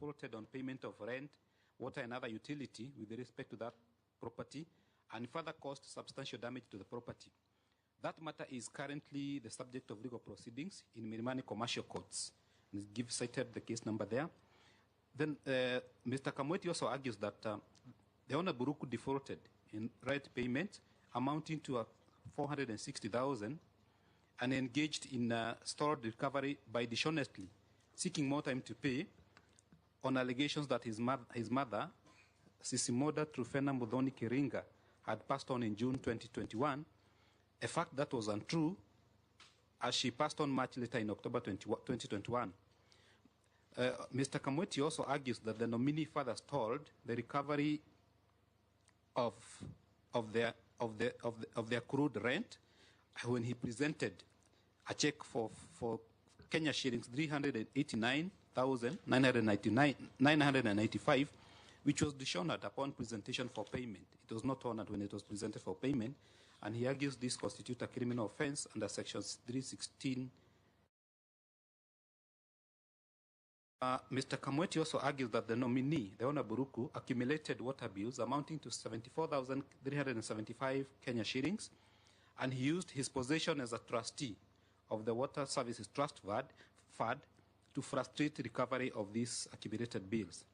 defaulted on payment of rent, water, and other utility with respect to that property, and further caused substantial damage to the property. That matter is currently the subject of legal proceedings in Milimani Commercial Courts. And give cited the case number there. Then Mr. Kamweti also argues that the owner Buruku defaulted in rent payment amounting to 460,000 and engaged in stored recovery by dishonestly seeking more time to pay on allegations that his mother, Sisimoda Trufena Mudhoni Kiringa, had passed on in June 2021, a fact that was untrue as she passed on much later in October 2021. Mr. Kamweti also argues that the nominee further stalled the recovery of their accrued rent when he presented a check for Kenya shillings 389,995, which was dishonored upon presentation for payment. It was not honored when it was presented for payment, and he argues this constitutes a criminal offense under sections 316. Mr. Kamweti also argues that the nominee, the owner Buruku, accumulated water bills amounting to 74,375 Kenya shillings, and he used his position as a trustee of the Water Services Trust Fund to frustrate recovery of these accumulated bills.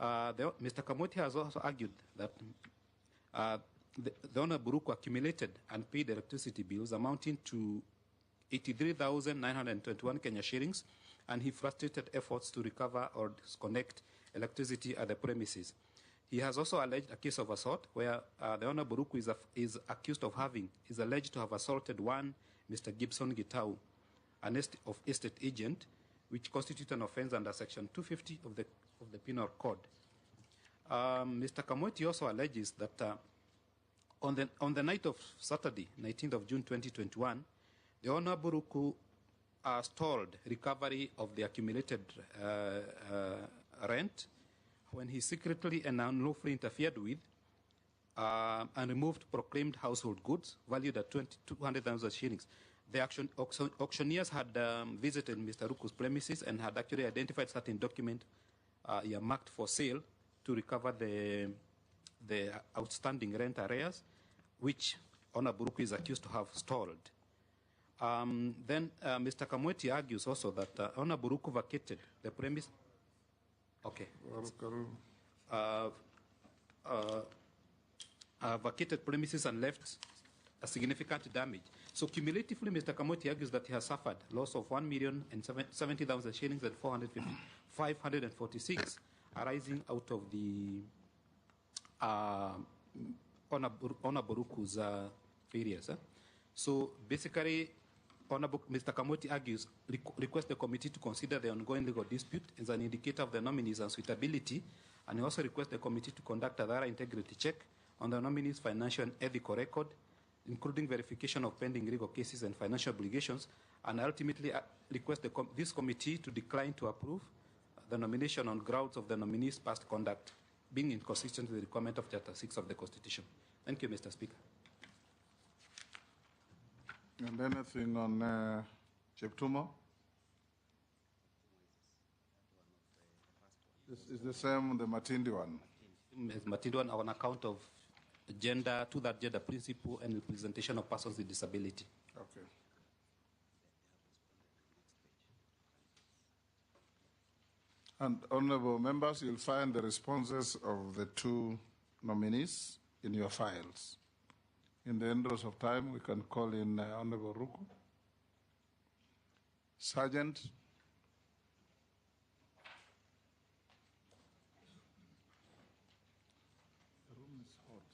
Mr. Kamweti has also argued that the owner Buruku accumulated and paid electricity bills amounting to 83,921 Kenya shillings, and he frustrated efforts to recover or disconnect electricity at the premises. He has also alleged a case of assault where the owner Buruku is alleged to have assaulted one Mr. Gibson Gitau, an estate agent, which constitutes an offense under section 250 of the Penal Code. Mr. Kamweti also alleges that on the night of Saturday, 19th of June 2021, the owner Buruku stalled recovery of the accumulated rent when he secretly and unlawfully interfered with and removed proclaimed household goods valued at 200,000 shillings. The auctioneers had visited Mr. Ruku's premises and had actually identified certain document marked for sale to recover the outstanding rent arrears, which owner Buruku is accused to have stalled. Then Mr. Kamweti argues also that owner Buruku vacated the premise. Okay. Vacated premises and left a significant damage. So cumulatively, Mr. Kamweti argues that he has suffered loss of 1,070,000 shillings and 546 arising out of the owner Buruku's failures. So basically, Mr. Kamweti argues, requests the committee to consider the ongoing legal dispute as an indicator of the nominee's unsuitability, and he also requests the committee to conduct a thorough integrity check on the nominee's financial and ethical record, including verification of pending legal cases and financial obligations, and ultimately request this committee to decline to approve the nomination on grounds of the nominee's past conduct, being inconsistent with the requirement of Chapter 6 of the Constitution. Thank you, Mr. Speaker. And anything on Cheptumo? This is the same, the Matindi one. Matindi one on account of gender, to that gender principle and representation of persons with disability. Okay. And honorable members, you'll find the responses of the two nominees in your files. In the interest of time, we can call in Honorable Ruku. Sergeant. The room is hot.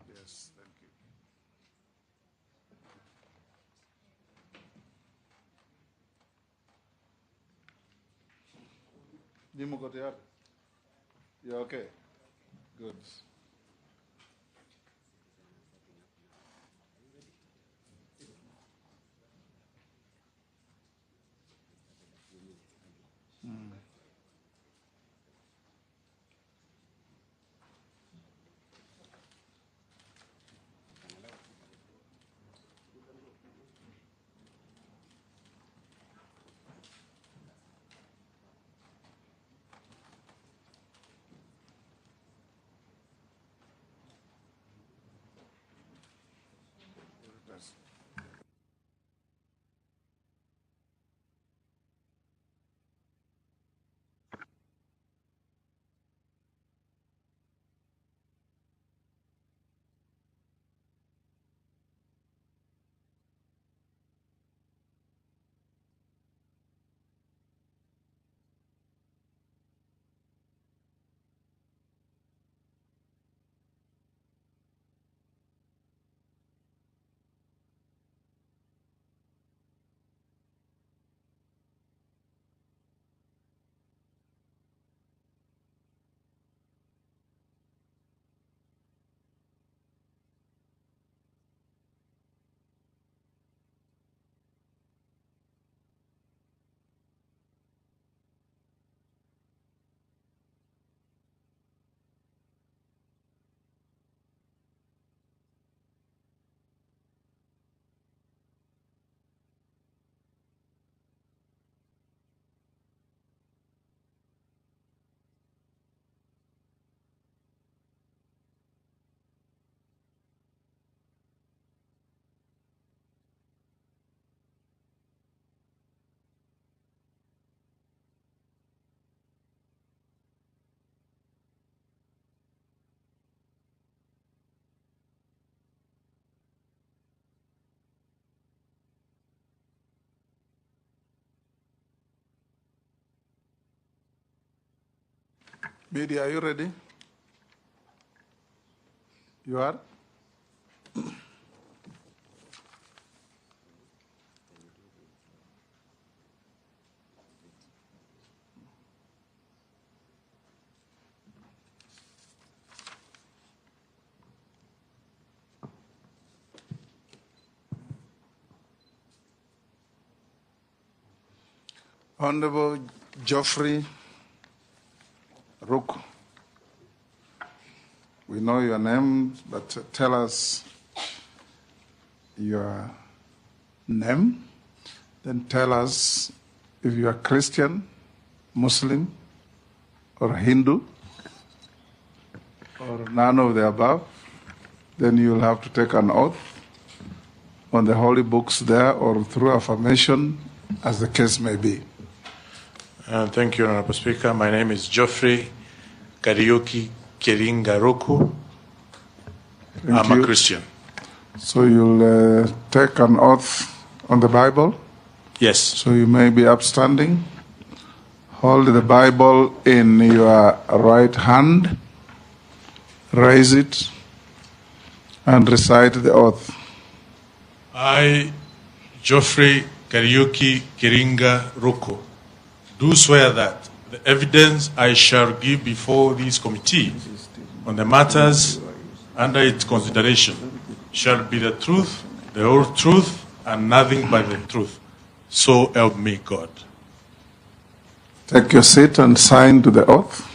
Yes, thank you. Jimo Kotiar, you okay? Good. Bidi, are you ready? You are? Honorable Geoffrey Ruku. We know your name, but tell us your name. Then tell us if you are Christian, Muslim, or Hindu, or none of the above. Then you'll have to take an oath on the holy books there or through affirmation, as the case may be. Thank you, Honorable Speaker. My name is Geoffrey Kariuki Kiringa Ruku. I'm a Christian. So you'll take an oath on the Bible? Yes. So you may be upstanding. Hold the Bible in your right hand, raise it, and recite the oath. I, Geoffrey Kariuki Kiringa Ruku, do swear that the evidence I shall give before this committee on the matters under its consideration shall be the truth, the whole truth, and nothing but the truth. So help me God. Take your seat and sign to the oath.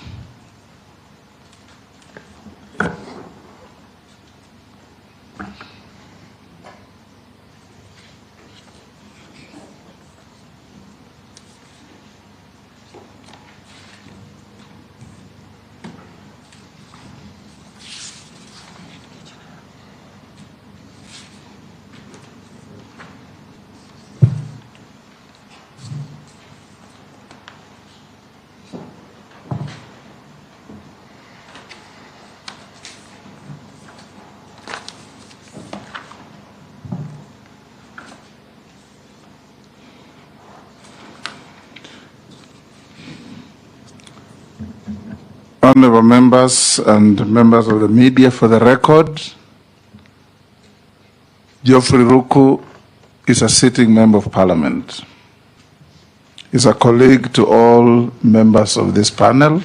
Honorable members and members of the media, for the record, Geoffrey Ruku is a sitting member of Parliament. He's a colleague to all members of this panel,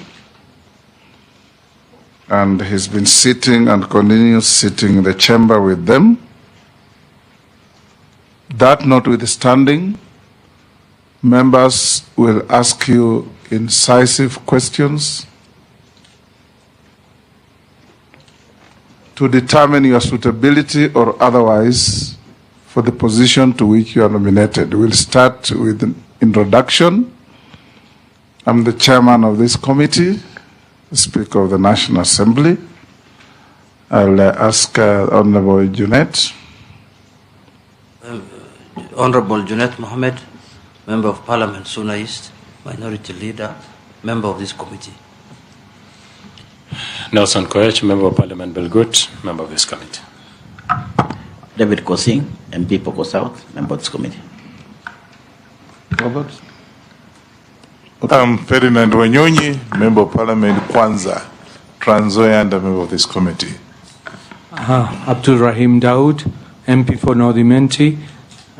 and he's been sitting and continues sitting in the chamber with them. That notwithstanding, members will ask you incisive questions to determine your suitability or otherwise for the position to which you are nominated. We'll start with an introduction. I'm the chairman of this committee, the Speaker of the National Assembly. I'll ask Honorable Junet. Honorable Junet Mohammed, Member of Parliament, Suna East, Minority Leader, Member of this committee. Nelson Koech, Member of Parliament, Belgut, Member of this committee. David Kosing, MP Poko South, Member of this committee. Robert? I'm Ferdinand Wanyonyi, Member of Parliament, Kwanza, Trans Nzoia, and a member of this committee. Abdul Rahim Daoud, MP for Nominee,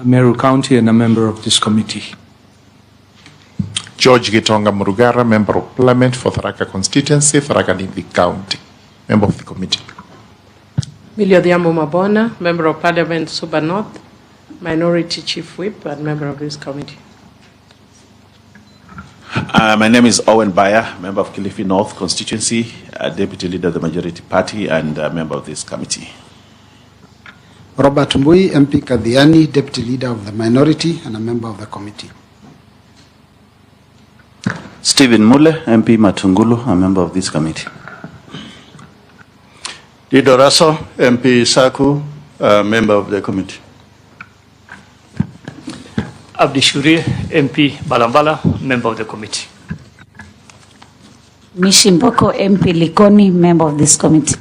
Meru County, and a member of this committee. George Gitonga Murugara, Member of Parliament for Tharaka Constituency, Tharaka Nithi County, Member of the committee. Milio Diambo Mabona, Member of Parliament, Suba North, Minority Chief Whip, and Member of this committee. My name is Owen Bayer, Member of Kilifi North Constituency, Deputy Leader of the Majority Party, and a member of this committee. Robert Mbui, MP Kadhiani, Deputy Leader of the Minority, and a member of the committee. Stephen Mule, MP Matungulu, a member of this committee. Dido Raso, MP Saku, a member of the committee. Abdi Shuri, MP Balambala, member of the committee. Mishimboko, MP Likoni, member of this committee.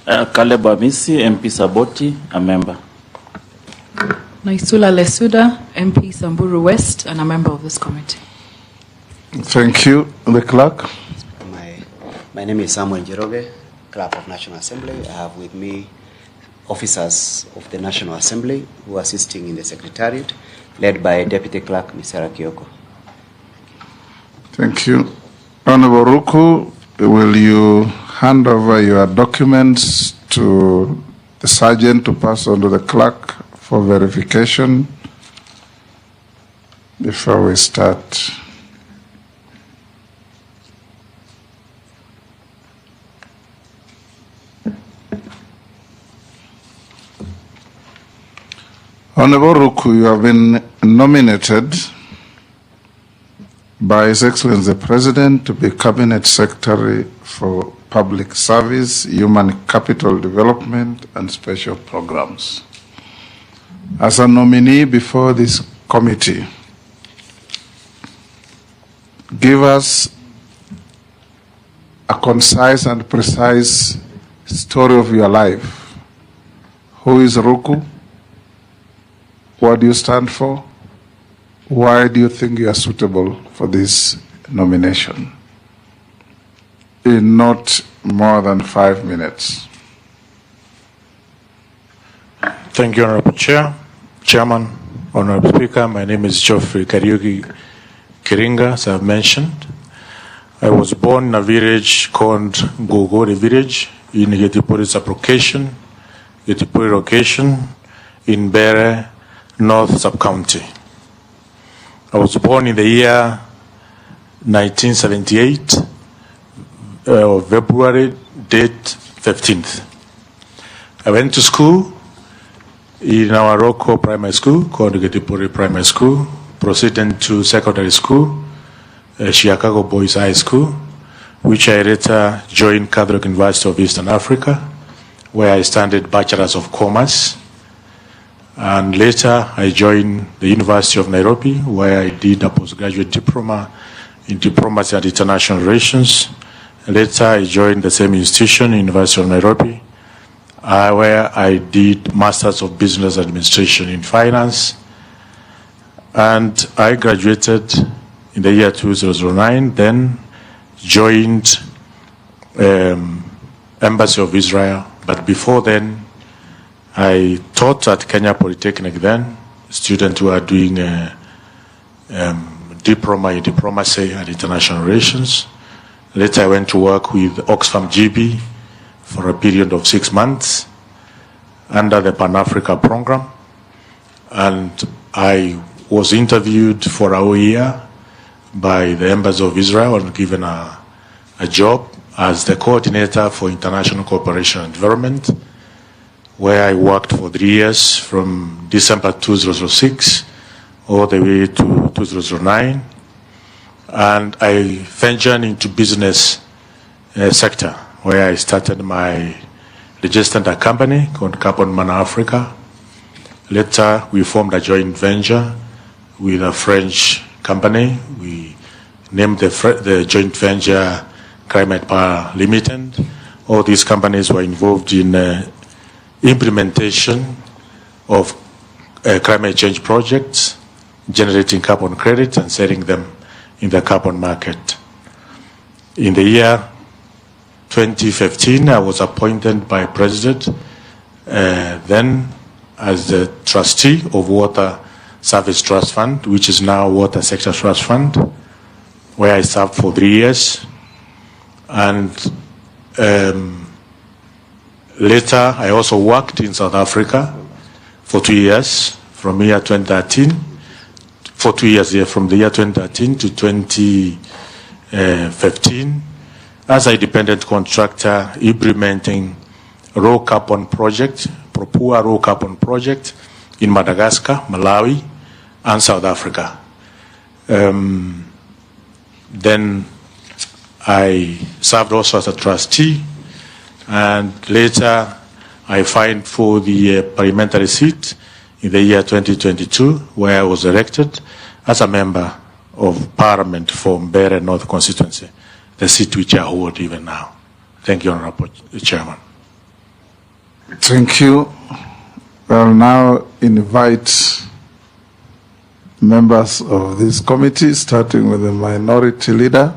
Caleb Amisi, MP Saboti, a member. Naisula Lesuda, MP Samburu West, and a member of this committee. Thank you. The clerk. My name is Samuel Jeroge, Clerk of National Assembly. I have with me officers of the National Assembly who are assisting in the Secretariat, led by Deputy Clerk Mr. Kioko. Thank you. Honorable Ruku, will you hand over your documents to the sergeant to pass on to the clerk for verification before we start? Honorable Ruku, you have been nominated by His Excellency the President to be Cabinet Secretary for Public Service, Human Capital Development, and Special Programs. As a nominee before this committee, give us a concise and precise story of your life. Who is Ruku? What do you stand for? Why do you think you are suitable for this nomination? In not more than 5 minutes. Thank you, Honorable Chairman, Honorable Speaker. My name is Geoffrey Kiringa, as I've mentioned. I was born in a village called Gogori village in Getipuri Sub-Location, Getipuri location in Bere, North Sub-County. I was born in the year 1978, February date 15th. I went to school in our local primary school called Getipuri Primary School, proceeded to secondary school, Chicago Boys High School, which I later joined Catholic University of Eastern Africa, where I studied Bachelor's of Commerce. And later, I joined the University of Nairobi, where I did a postgraduate diploma in diplomacy and international relations. Later, I joined the same institution, University of Nairobi, where I did Masters of Business Administration in Finance. And I graduated in the year 2009, then joined Embassy of Israel. But before then, I taught at Kenya Polytechnic then, students who are doing a diploma in diplomacy and international relations. Later I went to work with Oxfam GB for a period of 6 months under the Pan-Africa program. And I was interviewed for a whole year by the Embassy of Israel and given a job as the coordinator for international cooperation and development, where I worked for 3 years from December 2006 all the way to 2009. And I ventured into business sector, where I started my registered company called Carbon Man Africa. Later, we formed a joint venture with a French company. We named the joint venture Climate Power Limited. All these companies were involved in implementation of climate change projects, generating carbon credits and selling them in the carbon market. In the year 2015, I was appointed by President then as the trustee of Water Service Trust Fund, which is now Water Sector Trust Fund, where I served for 3 years. And later, I also worked in South Africa for 2 years, from year 2013, for 2 years here, from the year 2013 to 2015, as a dependent contractor implementing raw carbon project, Propua raw carbon project in Madagascar, Malawi, and South Africa. Then I served also as a trustee, and later I filed for the parliamentary seat in the year 2022, where I was elected as a member of Parliament for Mbeere North constituency, the seat which I hold even now. Thank you, Honorable Chairman. Thank you. I'll now invite members of this committee, starting with the minority leader.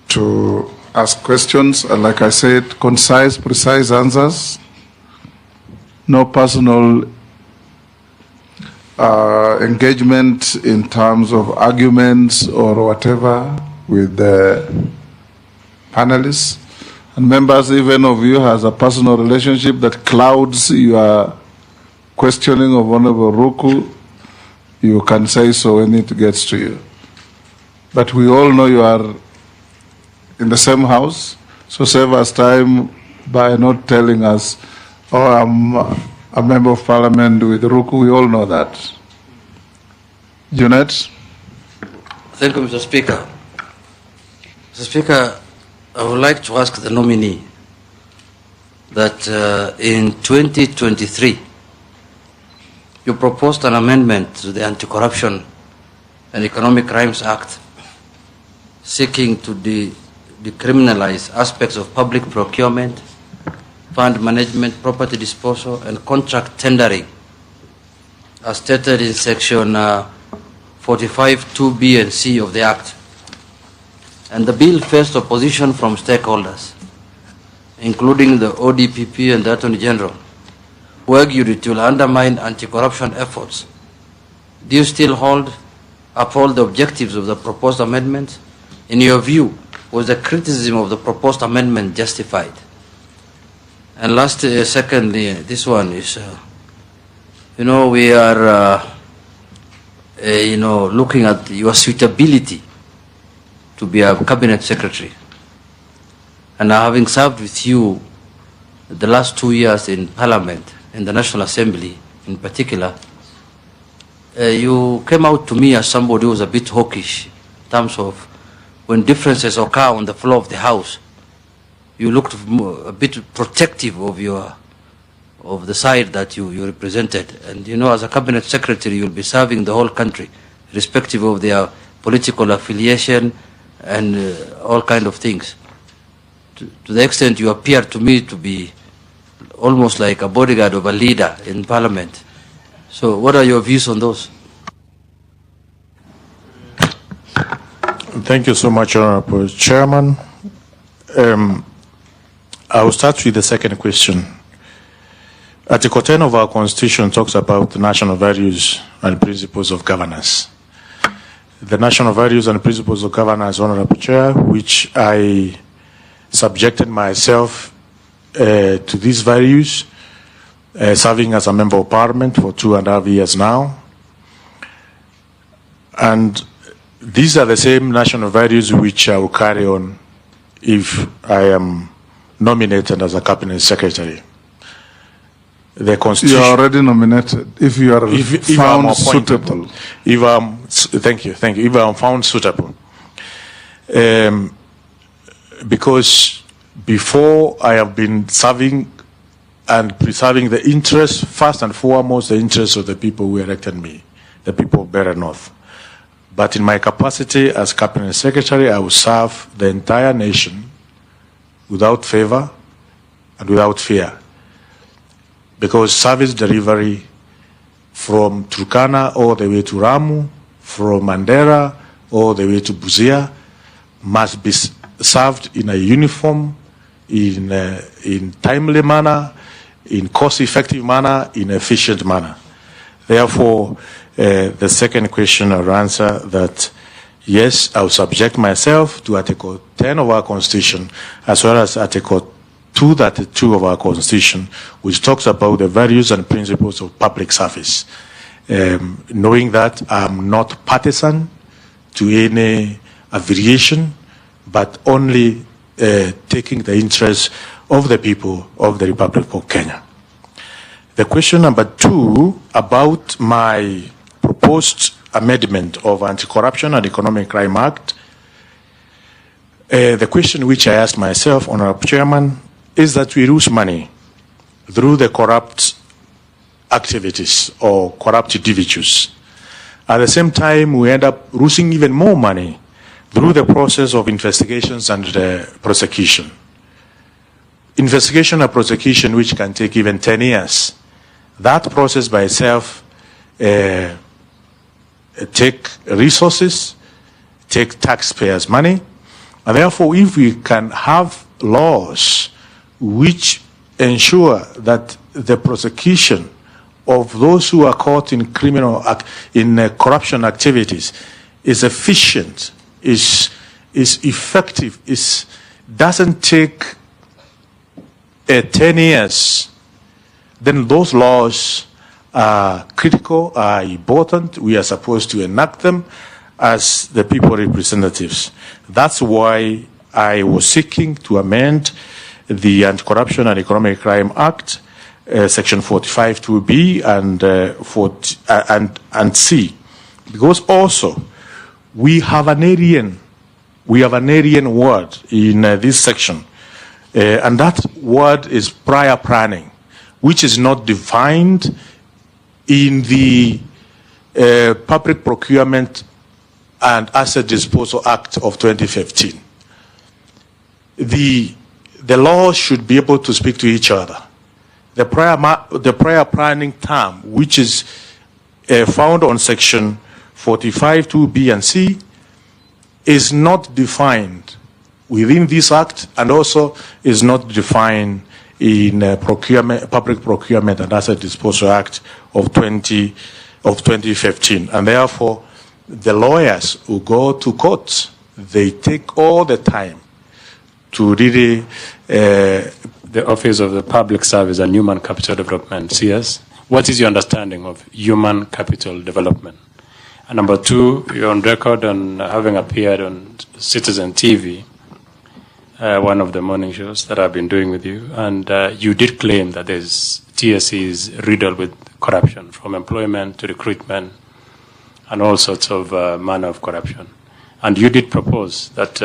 to ask questions. And like I said, concise, precise answers. No personal engagement in terms of arguments or whatever with the panelists. And members, even of you has a personal relationship that clouds your questioning of Honorable Ruku, you can say so when it gets to you. But we all know you are in the same house, so save us time by not telling us, oh, I'm a member of parliament with Ruku. We all know that. Junet? Thank you, Mr. Speaker. Mr. Speaker, I would like to ask the nominee that in 2023, you proposed an amendment to the Anti-Corruption and Economic Crimes Act seeking to decriminalize aspects of public procurement, fund management, property disposal, and contract tendering, as stated in section 45(2)(b) and (c) of the Act. And the bill faced opposition from stakeholders, including the ODPP and the Attorney General, who argued it will undermine anti-corruption efforts. Do you still uphold the objectives of the proposed amendment? In your view, was the criticism of the proposed amendment justified? And secondly, this one is, we are, looking at your suitability to be a cabinet secretary. And having served with you the last 2 years in Parliament, in the National Assembly in particular, you came out to me as somebody who was a bit hawkish in terms of when differences occur on the floor of the House, you looked a bit protective of the side that you represented. And as a cabinet secretary, you'll be serving the whole country, irrespective of their political affiliation and all kind of things. To the extent you appear to me to be almost like a bodyguard of a leader in Parliament. So what are your views on those? Thank you so much, Honorable Chairman. I will start with the second question. Article 10 of our Constitution talks about the national values and principles of governance. The national values and principles of governance, Honorable Chair, which I subjected myself to these values, serving as a member of parliament for 2.5 years now. And these are the same national values which I will carry on if I am nominated as a cabinet secretary. The Constitution. You are already nominated. If you are found suitable. Thank you. If I am found suitable. Because before I have been serving and preserving the interests, first and foremost, the interests of the people who elected me, the people of Beira North. But in my capacity as cabinet secretary, I will serve the entire nation without favor and without fear. Because service delivery from Turkana all the way to Ramu, from Mandera all the way to Busia, must be served in a uniform, in timely manner, in cost-effective manner, in efficient manner. Therefore, the second question I'll answer that, yes, I will subject myself to Article 10 of our Constitution, as well as Article 232 of our Constitution, which talks about the values and principles of public service. Knowing that I'm not partisan to any affiliation, but only taking the interests of the people of the Republic of Kenya. The question number 2 about my proposed amendment of Anti-Corruption and Economic Crime Act. The question which I asked myself, Honorable Chairman, is that we lose money through the corrupt activities or corrupt individuals. At the same time, we end up losing even more money through the process of investigations and prosecution. Investigation and prosecution, which can take even 10 years. That process by itself take resources, take taxpayers' money, And therefore, if we can have laws which ensure that the prosecution of those who are caught in corruption activities is efficient, is effective, doesn't take 10 years, then those laws are critical, are important. We are supposed to enact them as the people representatives. That's why I was seeking to amend the Anti-Corruption and Economic Crime Act, Section 45(2)(b) and C, because also we have an alien word in this section, and that word is prior planning, which is not defined in the Public Procurement and Asset Disposal Act of 2015. The laws should be able to speak to each other. The prior planning term, which is found on Section 45(2)(b) and C, is not defined within this act, and also is not defined in Public Procurement and Asset Disposal Act of 2015. And therefore, the lawyers who go to court, they take all the time to really... the Office of the Public Service and Human Capital Development, CS. What is your understanding of human capital development? And number two, you're on record on having appeared on Citizen TV, one of the morning shows that I've been doing with you, and you did claim that TSC is riddled with corruption, from employment to recruitment, and all sorts of manner of corruption. And you did propose that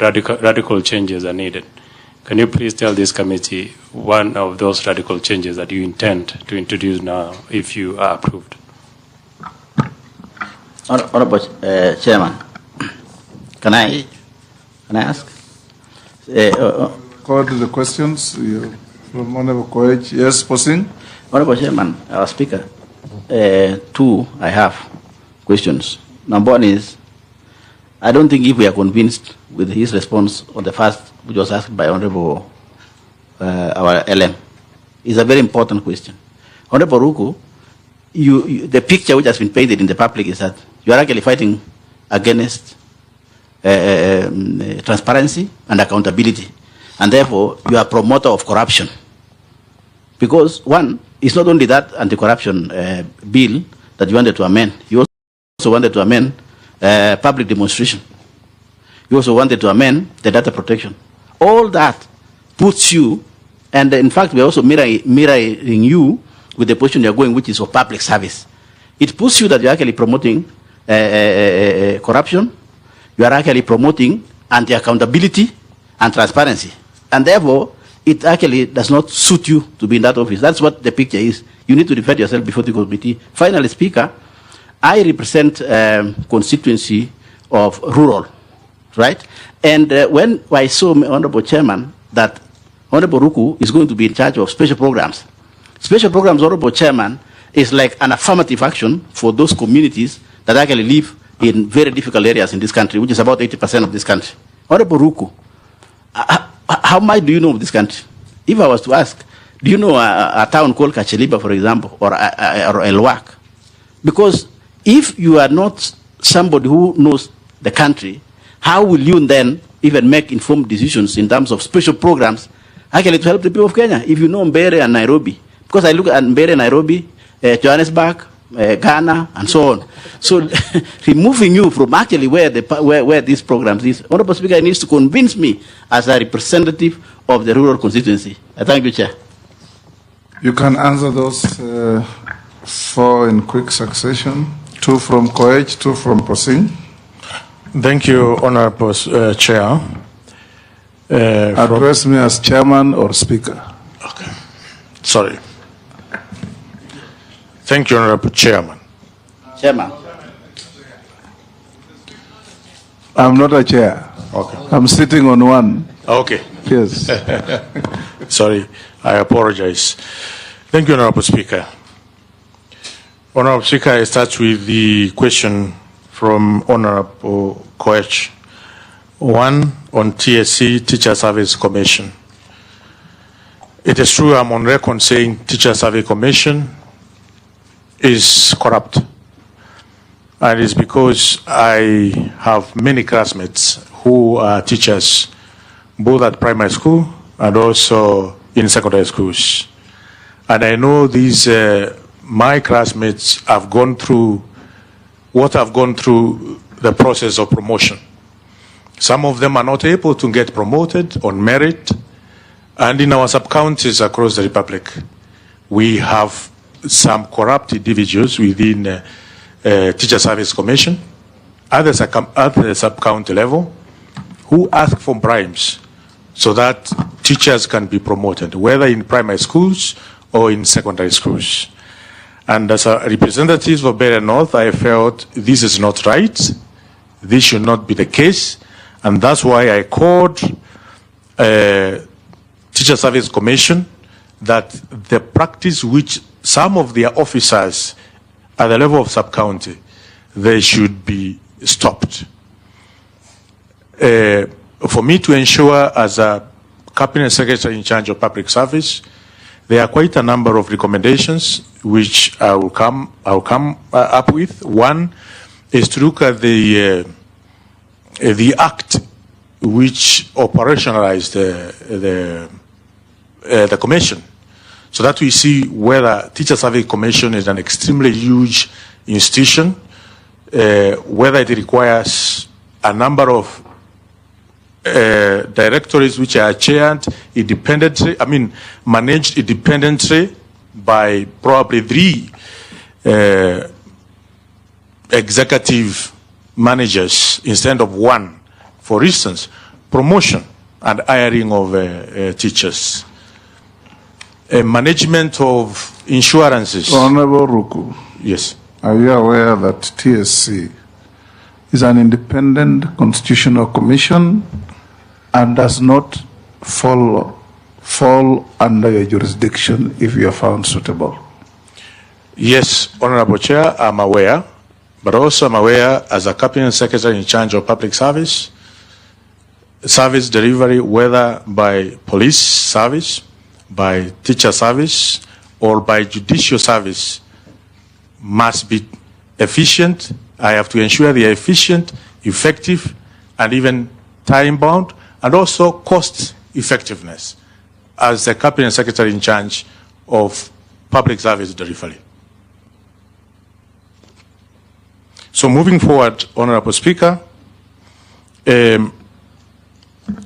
radical changes are needed. Can you please tell this committee one of those radical changes that you intend to introduce now, if you are approved? Honorable Chairman, can I ask? Call to the questions from Honorable Koech. Yes, Posing. Honorable Chairman, our Speaker, two, I have questions. Number one is, I don't think if we are convinced with his response on the first, which was asked by Honorable our LM, is a very important question. Honorable Ruku, the picture which has been painted in the public is that you are actually fighting against transparency and accountability, and therefore you are a promoter of corruption. Because one, it's not only that anti-corruption bill that you wanted to amend, you also wanted to amend public demonstration. You also wanted to amend the data protection. All that puts you, and in fact we're also mirroring you with the position you're going, which is of public service. It puts you that you're actually promoting corruption, you are actually promoting anti-accountability and transparency. And therefore, it actually does not suit you to be in that office. That's what the picture is. You need to defend yourself before the committee. Finally, Speaker, I represent constituency of rural, right? And when I saw, Honorable Chairman, that Honorable Ruku is going to be in charge of special programs. Special programs, Honorable Chairman, is like an affirmative action for those communities that actually live in very difficult areas in this country, which is about 80% of this country. Honorable Ruku, how much do you know of this country? If I was to ask, do you know a town called Kacheliba, for example, or Elwak? Because if you are not somebody who knows the country, how will you then even make informed decisions in terms of special programs actually to help the people of Kenya? If you know Mbere and Nairobi, because I look at Mbere, Nairobi, Johannesburg, Ghana, and so on. So removing you from actually where these programs is, Honorable Speaker needs to convince me as a representative of the rural constituency. I thank you, Chair. You can answer those four in quick succession. Two from Koech, two from Posing. Thank you, Honorable Chair. Address me as Chairman or Speaker. Okay. Sorry. Thank you, Honorable Chairman. Chairman. I'm not a chair. Okay. I'm sitting on one. Okay. Yes. Sorry, I apologize. Thank you, Honorable Speaker. Honorable Speaker, I start with the question from Honorable Koech One on TSC, Teacher Service Commission. It is true I'm on record saying Teacher Service Commission is corrupt. And it's because I have many classmates who are teachers, both at primary school and also in secondary schools. And I know these, my classmates have gone through what I've gone through the process of promotion. Some of them are not able to get promoted on merit. And in our sub-counties across the Republic, we have some corrupt individuals within Teacher Service Commission at the sub-county level who ask for bribes so that teachers can be promoted, whether in primary schools or in secondary schools. And as a representative of Beira North, I felt this is not right. This should not be the case. And that's why I called Teacher Service Commission that the practice which some of their officers at the level of sub-county, they should be stopped. For me to ensure as a Cabinet Secretary in charge of public service, there are quite a number of recommendations which I will come up with. One is to look at the act which operationalized the commission, so that we see whether Teacher Service Commission is an extremely huge institution, whether it requires a number of directories which are chaired independently, managed independently by probably 3 executive managers instead of 1. For instance, promotion and hiring of teachers. Management of insurances. Honorable Ruku. Yes. Are you aware that TSC is an independent constitutional commission and does not fall under your jurisdiction if you are found suitable? Yes, Honorable Chair, I'm aware, but also I'm aware as a Cabinet Secretary in charge of public service delivery, whether by police service, by teacher service, or by judicial service, must be efficient. I have to ensure they are efficient, effective, and even time-bound, and also cost effectiveness as the Cabinet Secretary in charge of public service delivery. So moving forward, Honorable Speaker,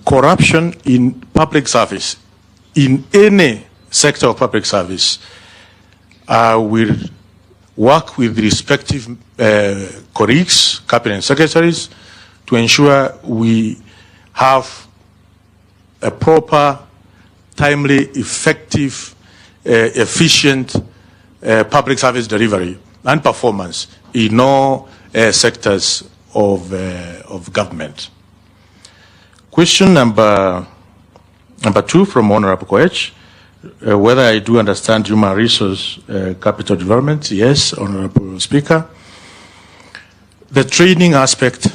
corruption in public service, in any sector of public service, will work with the respective colleagues, cabinet secretaries, to ensure we have a proper, timely, effective, efficient public service delivery and performance in all sectors of government. Question number 2 from Honorable Koech, whether I do understand human resource capital development. Yes, Honorable Speaker. The training aspect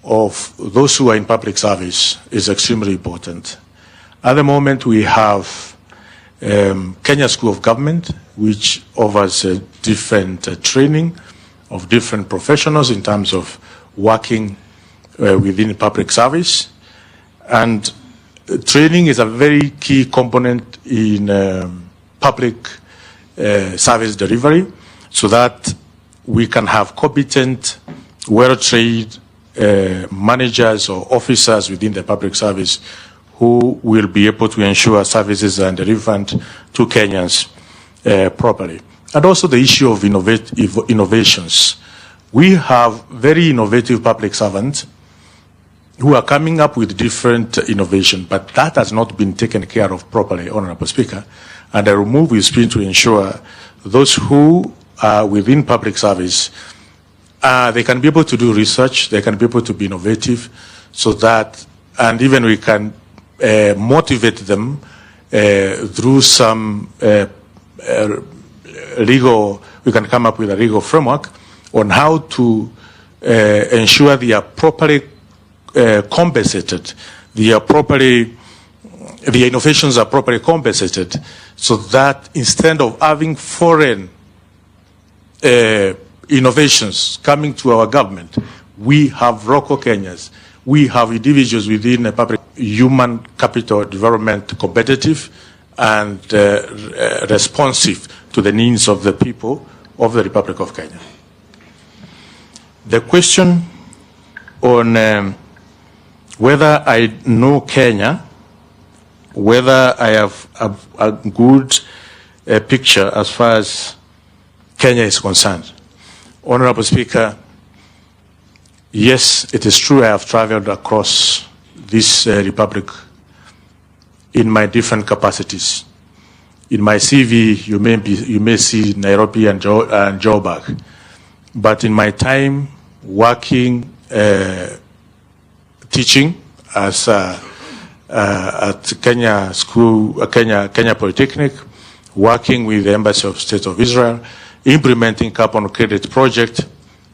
of those who are in public service is extremely important. At the moment, we have Kenya School of Government, which offers different training of different professionals in terms of working within public service. And training is a very key component in public service delivery, so that we can have competent, well-trained managers or officers within the public service who will be able to ensure services are delivered to Kenyans properly. And also the issue of innovations. We have very innovative public servants who are coming up with different innovation, but that has not been taken care of properly, Honorable Speaker. And I will move with speed to ensure those who are within public service, they can be able to do research, they can be able to be innovative, so that, and even we can motivate them through some legal, we can come up with a legal framework on how to ensure they are properly compensated. They are properly, the innovations are properly compensated, so that instead of having foreign innovations coming to our government, we have local Kenyans, we have individuals within the public human capital development competitive and responsive to the needs of the people of the Republic of Kenya. The question on whether I know Kenya, whether I have a good picture as far as Kenya is concerned. Honorable Speaker, yes, it is true I have traveled across this republic in my different capacities. In my CV, you may see Nairobi and Joburg. But in my time working, teaching as at Kenya School, Kenya Polytechnic, working with the Embassy of State of Israel, implementing carbon credit project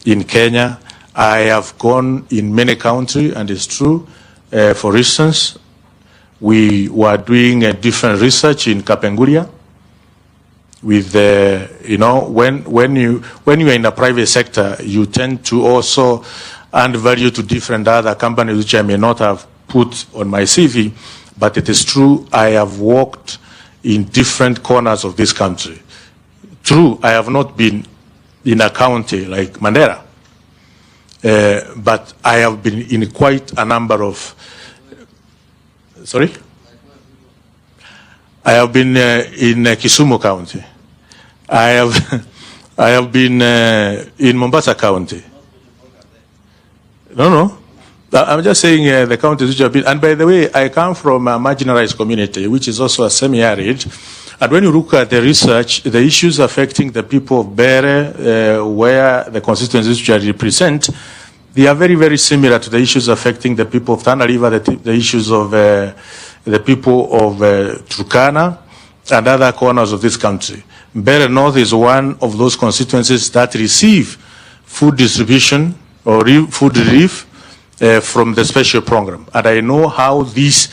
in Kenya. I have gone in many countries, and it's true. For instance, we were doing a different research in Kapenguria. With when you are in the private sector, you tend to also add value to different other companies which I may not have put on my CV, but it is true I have worked in different corners of this country. True, I have not been in a county like Mandera, but I have been in quite a number of. Sorry? I have been in Kisumu County. I have been in Mombasa County. No. I'm just saying the counties which have been. And by the way, I come from a marginalized community, which is also a semi-arid. And when you look at the research, the issues affecting the people of Bere, where the constituencies which I represent, they are very, very similar to the issues affecting the people of Tana River, the issues of the people of Turkana and other corners of this country. Bere North is one of those constituencies that receive food distribution or food relief from the special program. And I know how this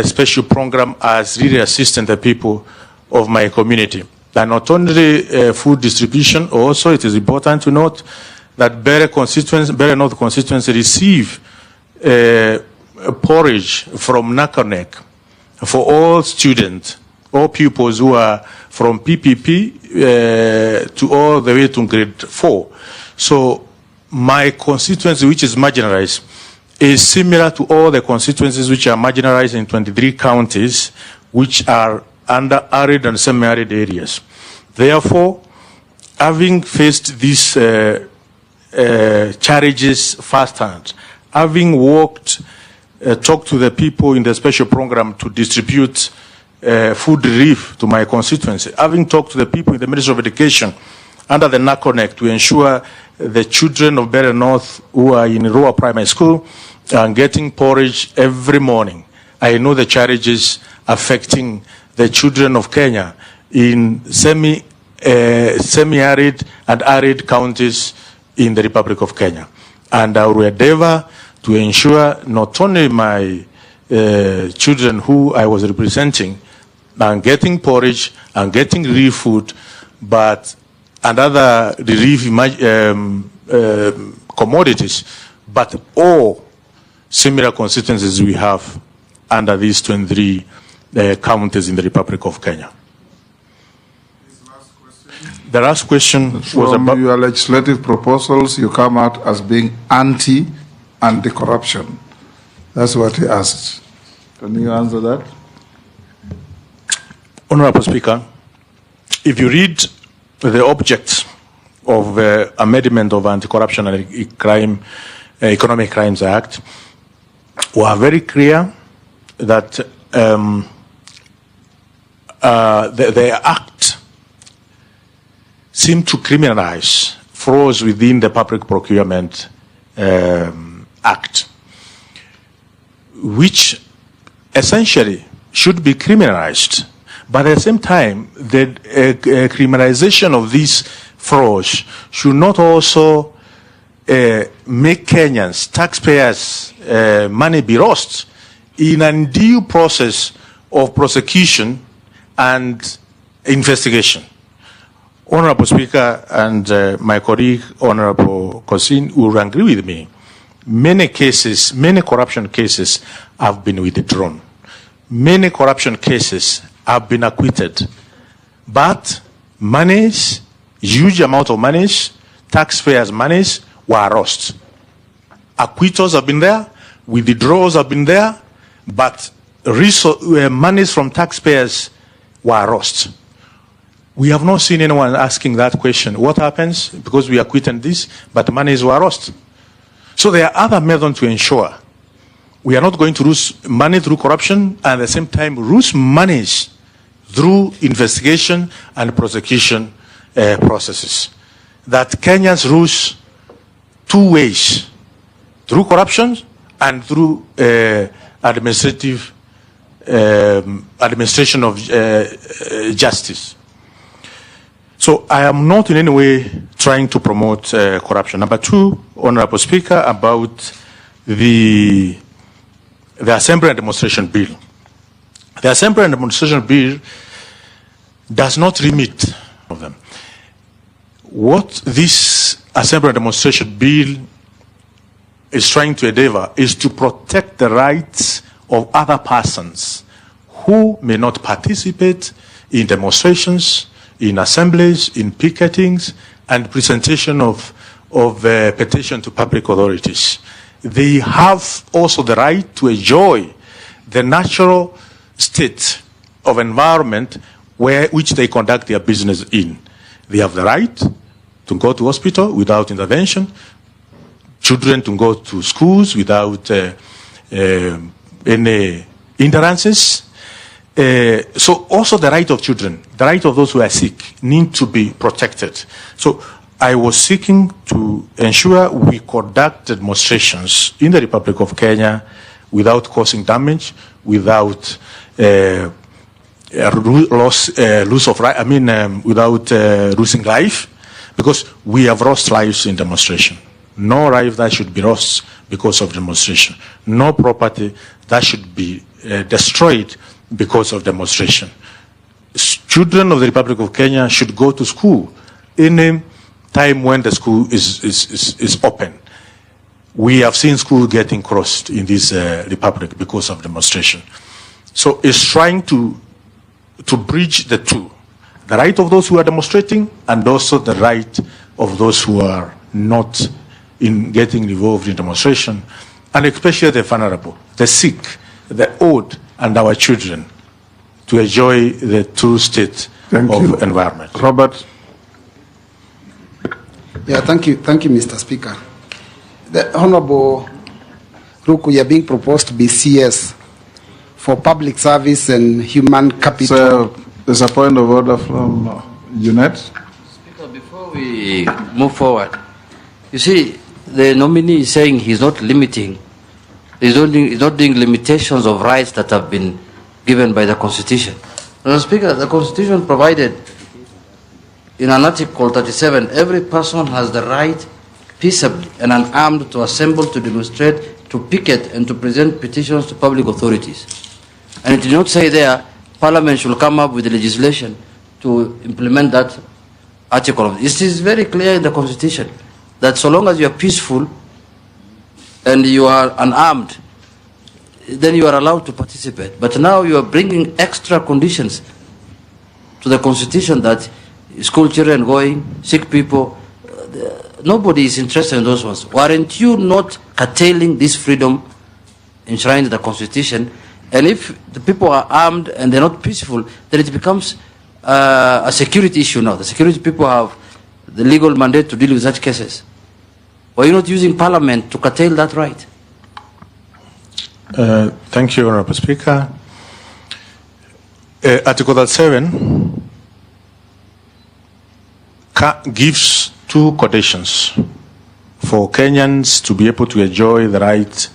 special program has really assisted the people of my community. And not only food distribution, also it is important to note that Bere North constituency receive porridge from Nakanek for all students, all pupils who are from PPP to all the way to grade 4. So my constituency, which is marginalized, is similar to all the constituencies which are marginalized in 23 counties, which are under arid and semi-arid areas. Therefore, having faced these challenges firsthand, having worked, talked to the people in the special program to distribute food relief to my constituency, having talked to the people in the Ministry of Education under the NACONEC to ensure the children of Bere North who are in rural primary school are getting porridge every morning. I know the challenges affecting the children of Kenya in semi-arid and arid counties in the Republic of Kenya. And I will endeavor to ensure not only my children who I was representing are getting porridge and getting relief food, but another relief commodities, but all similar constituencies we have under these 23 counties in the Republic of Kenya. The last question was about your legislative proposals. You come out as being anti-corruption. That's what he asked. Can you answer that? Honorable Speaker, if you read the objects of the amendment of Anti-Corruption and Economic Crimes Act, we are very clear that the act seemed to criminalize frauds within the Public Procurement Act, which essentially should be criminalized. But at the same time, the criminalization of these frauds should not also make Kenyans, taxpayers' money be lost in a due process of prosecution and investigation. Honorable Speaker and my colleague, Honorable Kosin, will agree with me. Many cases, many corruption cases have been withdrawn. Many corruption cases have been acquitted. But monies, huge amount of monies, taxpayers' monies were lost. Acquittals have been there, withdrawals have been there, but monies from taxpayers were lost. We have not seen anyone asking that question. What happens because we acquitted this, but monies were lost? So there are other methods to ensure we are not going to lose money through corruption and at the same time lose monies through investigation and prosecution processes. That Kenyans lose two ways, through corruption and through administration of justice. So I am not in any way trying to promote corruption. Number two, Honorable Speaker, about the Assembly and Demonstration Bill. The Assembly and Demonstration Bill does not limit them. What this Assembly and Demonstration Bill is trying to endeavor is to protect the rights of other persons who may not participate in demonstrations, in assemblies, in picketings, and presentation of petition to public authorities. They have also the right to enjoy the natural state of environment which they conduct their business in. They have the right to go to hospital without intervention, children to go to schools without any hindrances. So also the right of children, the right of those who are sick need to be protected. So I was seeking to ensure we conduct demonstrations in the Republic of Kenya without causing damage, without loss of right. Without losing life, because we have lost lives in demonstration. No life that should be lost because of demonstration. No property that should be destroyed because of demonstration. Children of the Republic of Kenya should go to school any time when the school is open. We have seen school getting closed in this republic because of demonstration. So it's trying to bridge the two. The right of those who are demonstrating and also the right of those who are not in getting involved in demonstration, and especially the vulnerable, the sick, the old, and our children to enjoy the true state of environment. Robert. Yeah, thank you, Mr. Speaker. The Honorable Ruku, you are being proposed to be CS for public service and human capital. So, there's a point of order from Junet. Speaker, before we move forward, you see, the nominee is saying he's not limiting, he's not doing limitations of rights that have been given by the Constitution. Mr. Speaker, the Constitution provided in an Article 37, every person has the right peaceably and unarmed to assemble, to demonstrate, to picket, and to present petitions to public authorities. And it did not say there, Parliament should come up with legislation to implement that article. It is very clear in the Constitution that so long as you are peaceful and you are unarmed, then you are allowed to participate. But now you are bringing extra conditions to the Constitution that school children going, sick people, nobody is interested in those ones. Aren't you not curtailing this freedom enshrined in the Constitution? And if the people are armed and they're not peaceful, then it becomes a security issue now. The security people have the legal mandate to deal with such cases. Why are you not using Parliament to curtail that right? Thank you, Honorable Speaker. Article 37 gives two conditions for Kenyans to be able to enjoy the right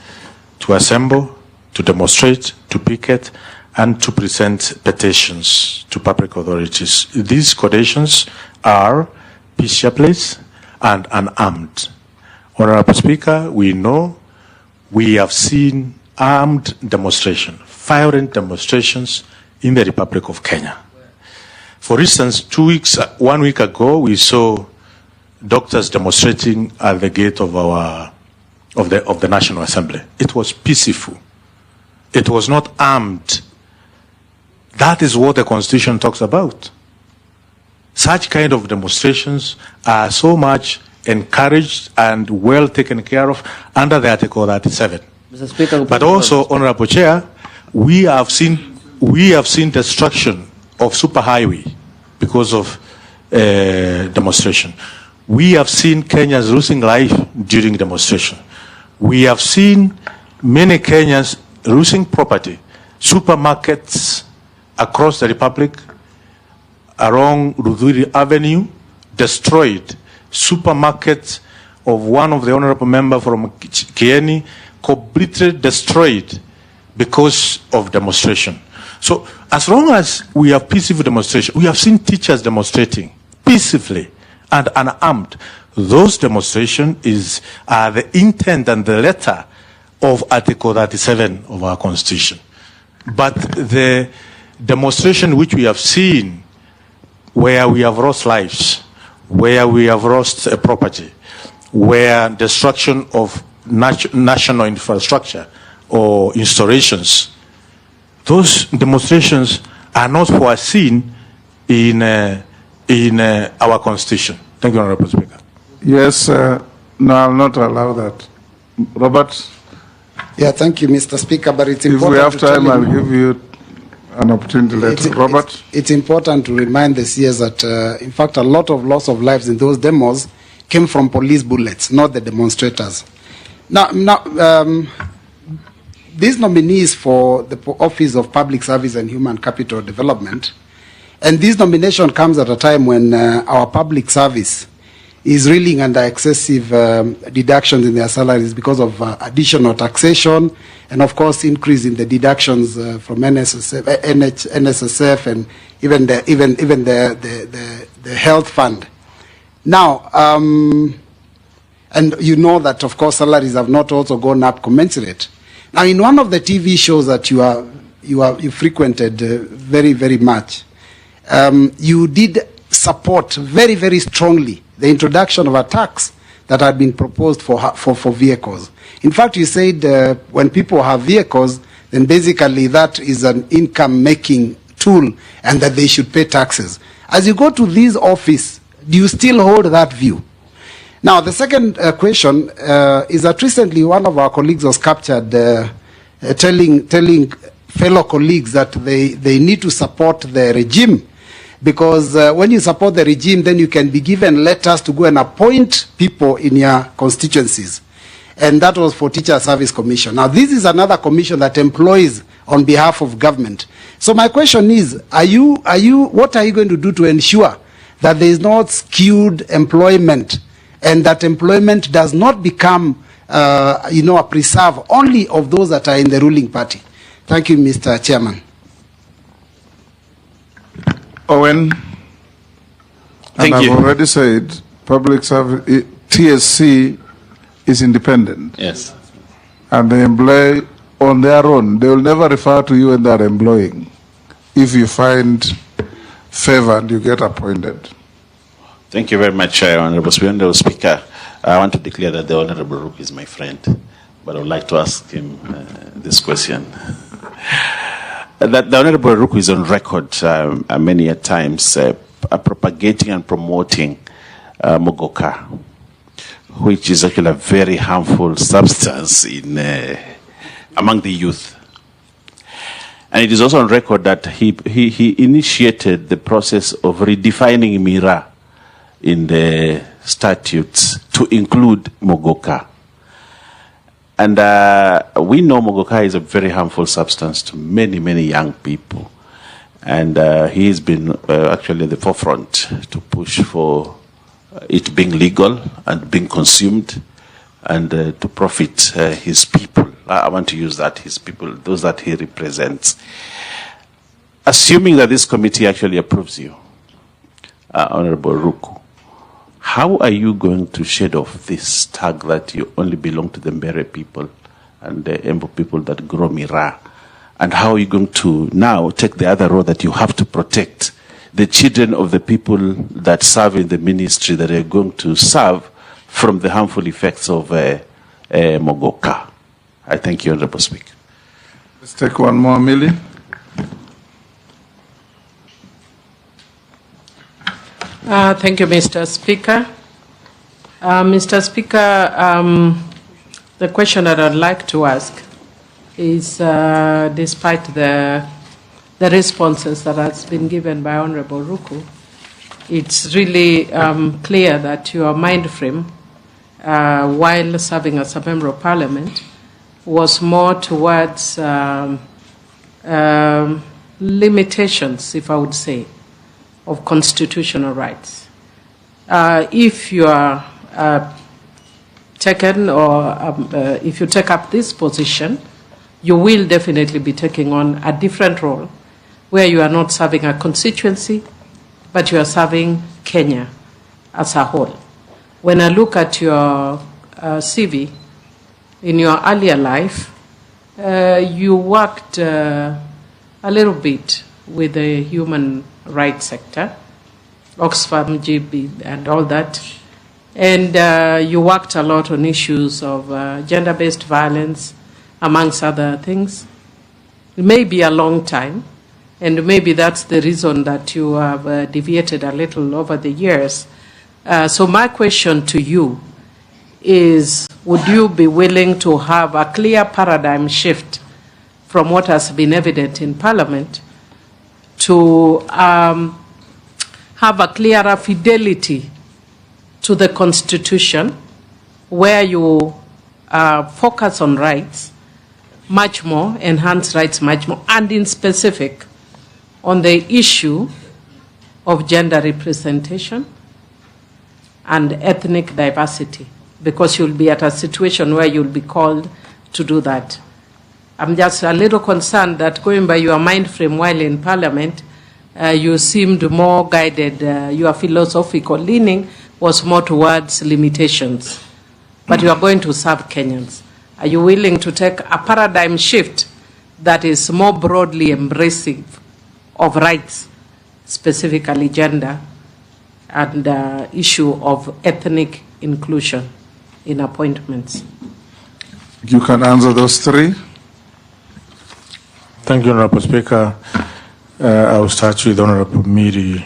to assemble, to demonstrate, to picket, and to present petitions to public authorities. These conditions are peaceably and unarmed. Honorable Speaker, we know we have seen armed demonstration, violent demonstrations in the Republic of Kenya. For instance, 1 week ago, we saw doctors demonstrating at the gate of the National Assembly. It was peaceful. It was not armed. That is what the Constitution talks about. Such kind of demonstrations are so much encouraged and well taken care of under the Article 37. Mr. Speaker, but also, Honorable Chair, we have seen destruction of superhighway because of demonstration. We have seen Kenyans losing life during demonstration. We have seen many Kenyans losing property. Supermarkets across the Republic, along Rudhuri Avenue, destroyed. Supermarkets of one of the honorable member from Kieni, completely destroyed because of demonstration. So as long as we have peaceful demonstration, we have seen teachers demonstrating peacefully and unarmed. Those demonstrations are the intent and the letter of Article 37 of our Constitution. But the demonstration which we have seen where we have lost lives, where we have lost property, where destruction of national infrastructure or installations, those demonstrations are not foreseen in our Constitution. Thank you, Honorable Speaker. Yes, no, I'll not allow that. Robert? Yeah, thank you, Mr. Speaker, but it's If important we have time, I'll you, give you an opportunity later. Robert? It's important to remind the CS that, in fact, a lot of loss of lives in those demos came from police bullets, not the demonstrators. Now, these nominees for the Office of Public Service and Human Capital Development, and this nomination comes at a time when our public service is reeling under excessive deductions in their salaries because of additional taxation and, of course, increase in the deductions from NSSF and even the health fund. Now, and you know that, of course, salaries have not also gone up commensurate. Now, in one of the TV shows that you frequented very, very much, you did support very, very strongly the introduction of a tax that had been proposed for vehicles. In fact, you said when people have vehicles, then basically that is an income-making tool and that they should pay taxes. As you go to this office, do you still hold that view? Now, the second question is that recently one of our colleagues was captured telling fellow colleagues that they need to support the regime because when you support the regime, then you can be given letters to go and appoint people in your constituencies. And that was for Teacher Service Commission. Now, this is another commission that employs on behalf of government. So my question is, what are you going to do to ensure that there is not skewed employment and that employment does not become, a preserve only of those that are in the ruling party? Thank you, Mr. Chairman. Owen? Thank you. I've already said public service, TSC is independent. Yes. And they employ on their own. They will never refer to you when they are employing. If you find favor and you get appointed. Thank you very much, Honorable Speaker. I want to declare that the Honorable Ruku is my friend, but I would like to ask him this question. That the Honorable Ruku is on record many a times propagating and promoting Mogoka, which is actually a very harmful substance among the youth. And it is also on record that he initiated the process of redefining Mira in the statutes to include Mogoka. And we know Mogoka is a very harmful substance to many, many young people. And he has been actually at the forefront to push for it being legal and being consumed and to profit his people. I want to use that, his people, those that he represents. Assuming that this committee actually approves you, Honorable Ruku, How are you going to shed off this tag that you only belong to the Mbere people and the Embu people that grow miraa? And how are you going to now take the other road that you have to protect the children of the people that serve in the ministry that are going to serve from the harmful effects of Mogoka? I thank you, Honorable Speaker. Let's take one more, Millie. Thank you, Mr. Speaker. Mr. Speaker, the question that I'd like to ask is, despite the responses that has been given by Honorable Ruku, it's really clear that your mind frame, while serving as a member of Parliament, was more towards limitations, if I would say, of constitutional rights. If you are taken or if you take up this position, you will definitely be taking on a different role where you are not serving a constituency, but you are serving Kenya as a whole. When I look at your CV, in your earlier life, you worked a little bit with the human rights sector, Oxfam, GB, and all that. And you worked a lot on issues of gender-based violence, amongst other things. It may be a long time, and maybe that's the reason that you have deviated a little over the years. So my question to you is, would you be willing to have a clear paradigm shift from what has been evident in Parliament to have a clearer fidelity to the Constitution, where you focus on rights much more, enhance rights much more, and in specific on the issue of gender representation and ethnic diversity, because you'll be at a situation where you'll be called to do that. I'm just a little concerned that going by your mind frame while in Parliament, you seemed more guided, your philosophical leaning was more towards limitations. But you are going to serve Kenyans. Are you willing to take a paradigm shift that is more broadly embracing of rights, specifically gender, and issue of ethnic inclusion in appointments? You can answer those three. Thank you, Honorable Speaker. I will start with Honorable Miri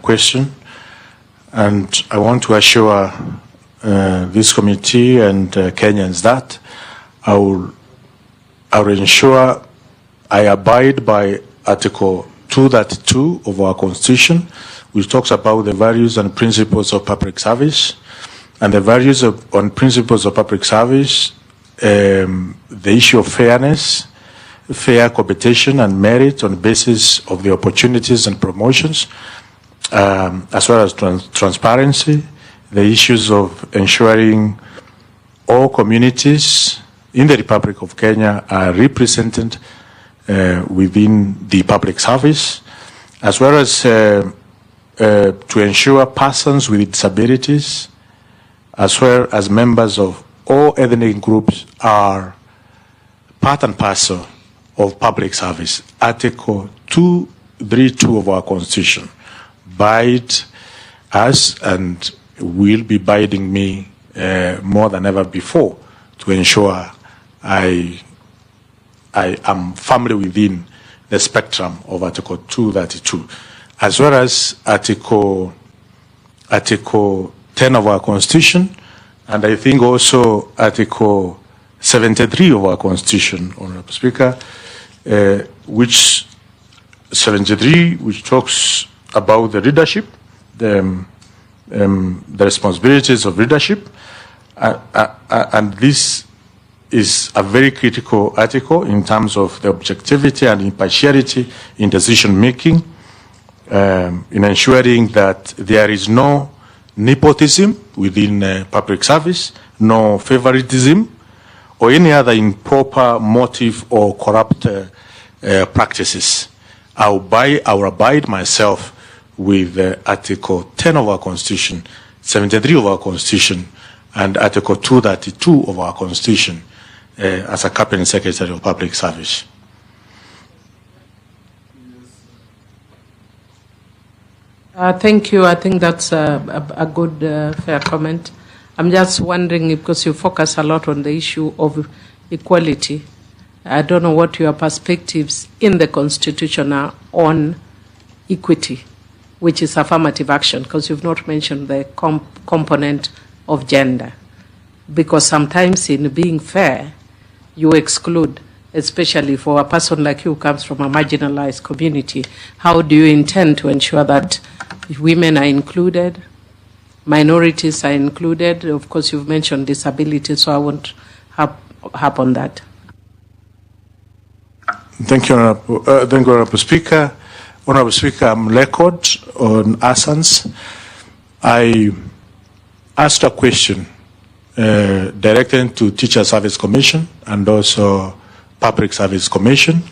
question. And I want to assure this committee and Kenyans that I will ensure I abide by Article 232 of our Constitution, which talks about the values and principles of public service. And the values and principles of public service, the issue of fairness, fair competition and merit on the basis of the opportunities and promotions, as well as transparency, the issues of ensuring all communities in the Republic of Kenya are represented within the public service, as well as to ensure persons with disabilities, as well as members of all ethnic groups are part and parcel of public service. Article 232 of our Constitution bind us and will be binding me more than ever before to ensure I am firmly within the spectrum of Article 232, as well as Article 10 of our Constitution, and I think also Article 73 of our Constitution, Honorable Speaker, which talks about the leadership, the responsibilities of leadership, and this is a very critical article in terms of the objectivity and impartiality in decision making, in ensuring that there is no nepotism within public service, no favoritism, or any other improper motive or corrupt practices. I will abide myself with Article 10 of our Constitution, 73 of our Constitution, and Article 232 of our Constitution as a Cabinet Secretary of Public Service. Thank you. I think that's a good, fair comment. I'm just wondering, because you focus a lot on the issue of equality, I don't know what your perspectives in the Constitution are on equity, which is affirmative action, because you've not mentioned the component of gender. Because sometimes in being fair, you exclude, especially for a person like you who comes from a marginalized community. How do you intend to ensure that women are included, minorities are included? Of course, you've mentioned disability, so I won't harp on that. Thank you, Honorable Speaker. Honorable Speaker, I'm record on ASANS. I asked a question directed to Teacher Service Commission and also Public Service Commission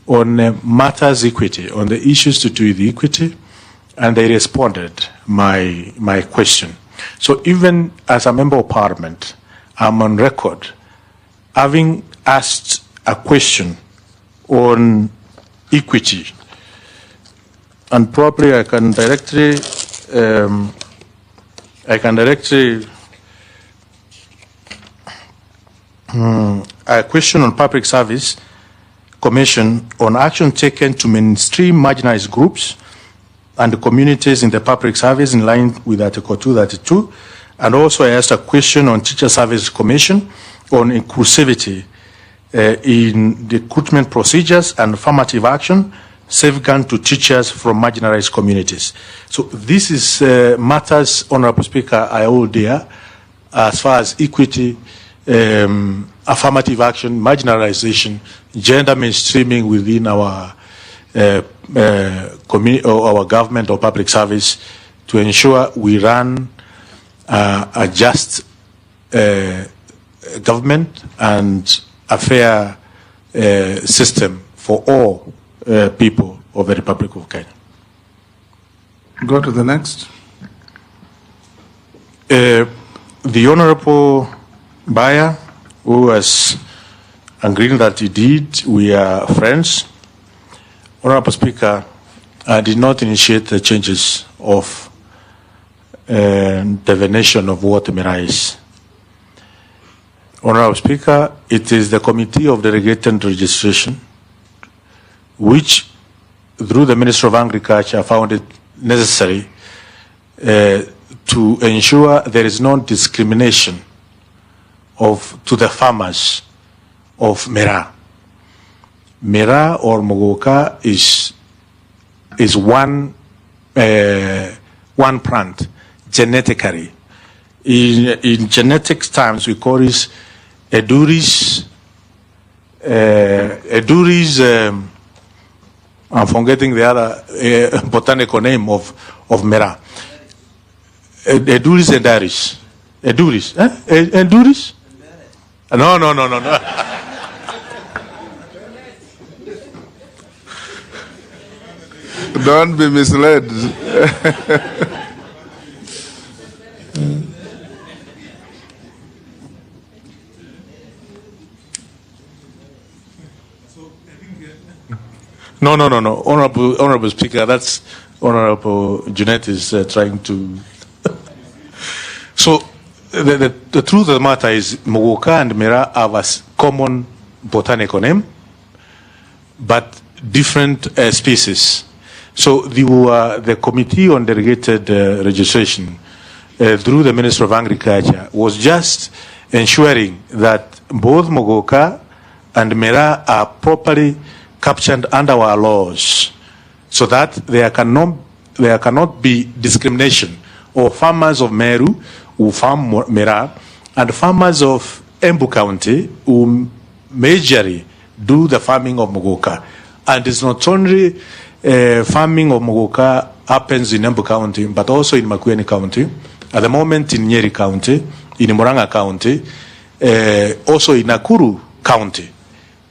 on matters equity, on the issues to do with equity, and they responded my question. So even as a member of Parliament, I'm on record having asked a question on equity, and probably I can directly a question on Public Service Commission on action taken to mainstream marginalized groups and communities in the public service in line with Article 232. And also I asked a question on Teacher Service Commission on inclusivity in recruitment procedures and affirmative action, safeguard to teachers from marginalized communities. So this is matters, Honorable Speaker, I hold dear as far as equity, affirmative action, marginalization, gender mainstreaming within our community or our government or public service to ensure we run a just government and a fair system for all people of the Republic of Kenya. Go to the next. The Honorable Bayer, who has agreed that he did, we are friends. Honorable Speaker, I did not initiate the changes of definition of what Mera is. Honorable Speaker, it is the Committee of Delegated Registration which, through the Minister of Agriculture, found it necessary to ensure there is no discrimination to the farmers of Mera. Mera or Mogoka is one plant genetically. In genetics terms, we call it Eduris. I'm forgetting the other botanical name of Mera. Eduris endaris. Eduris. Eduris? No. Don't be misled. No. Honorable Speaker, that's Honorable Jeanette is trying to. So the truth of the matter is Mogoka and Mera have a common botanical name, but different species. So the Committee on Delegated Registration through the Minister of Agriculture was just ensuring that both Mogoka and Mera are properly captured under our laws, so that there cannot be discrimination of farmers of Meru who farm Mera and farmers of Embu County who majorly do the farming of Mogoka. And it's not only farming of Mogoka happens in Embu County, but also in Makueni County, at the moment in Nyeri County, in Murang'a County, also in Nakuru County,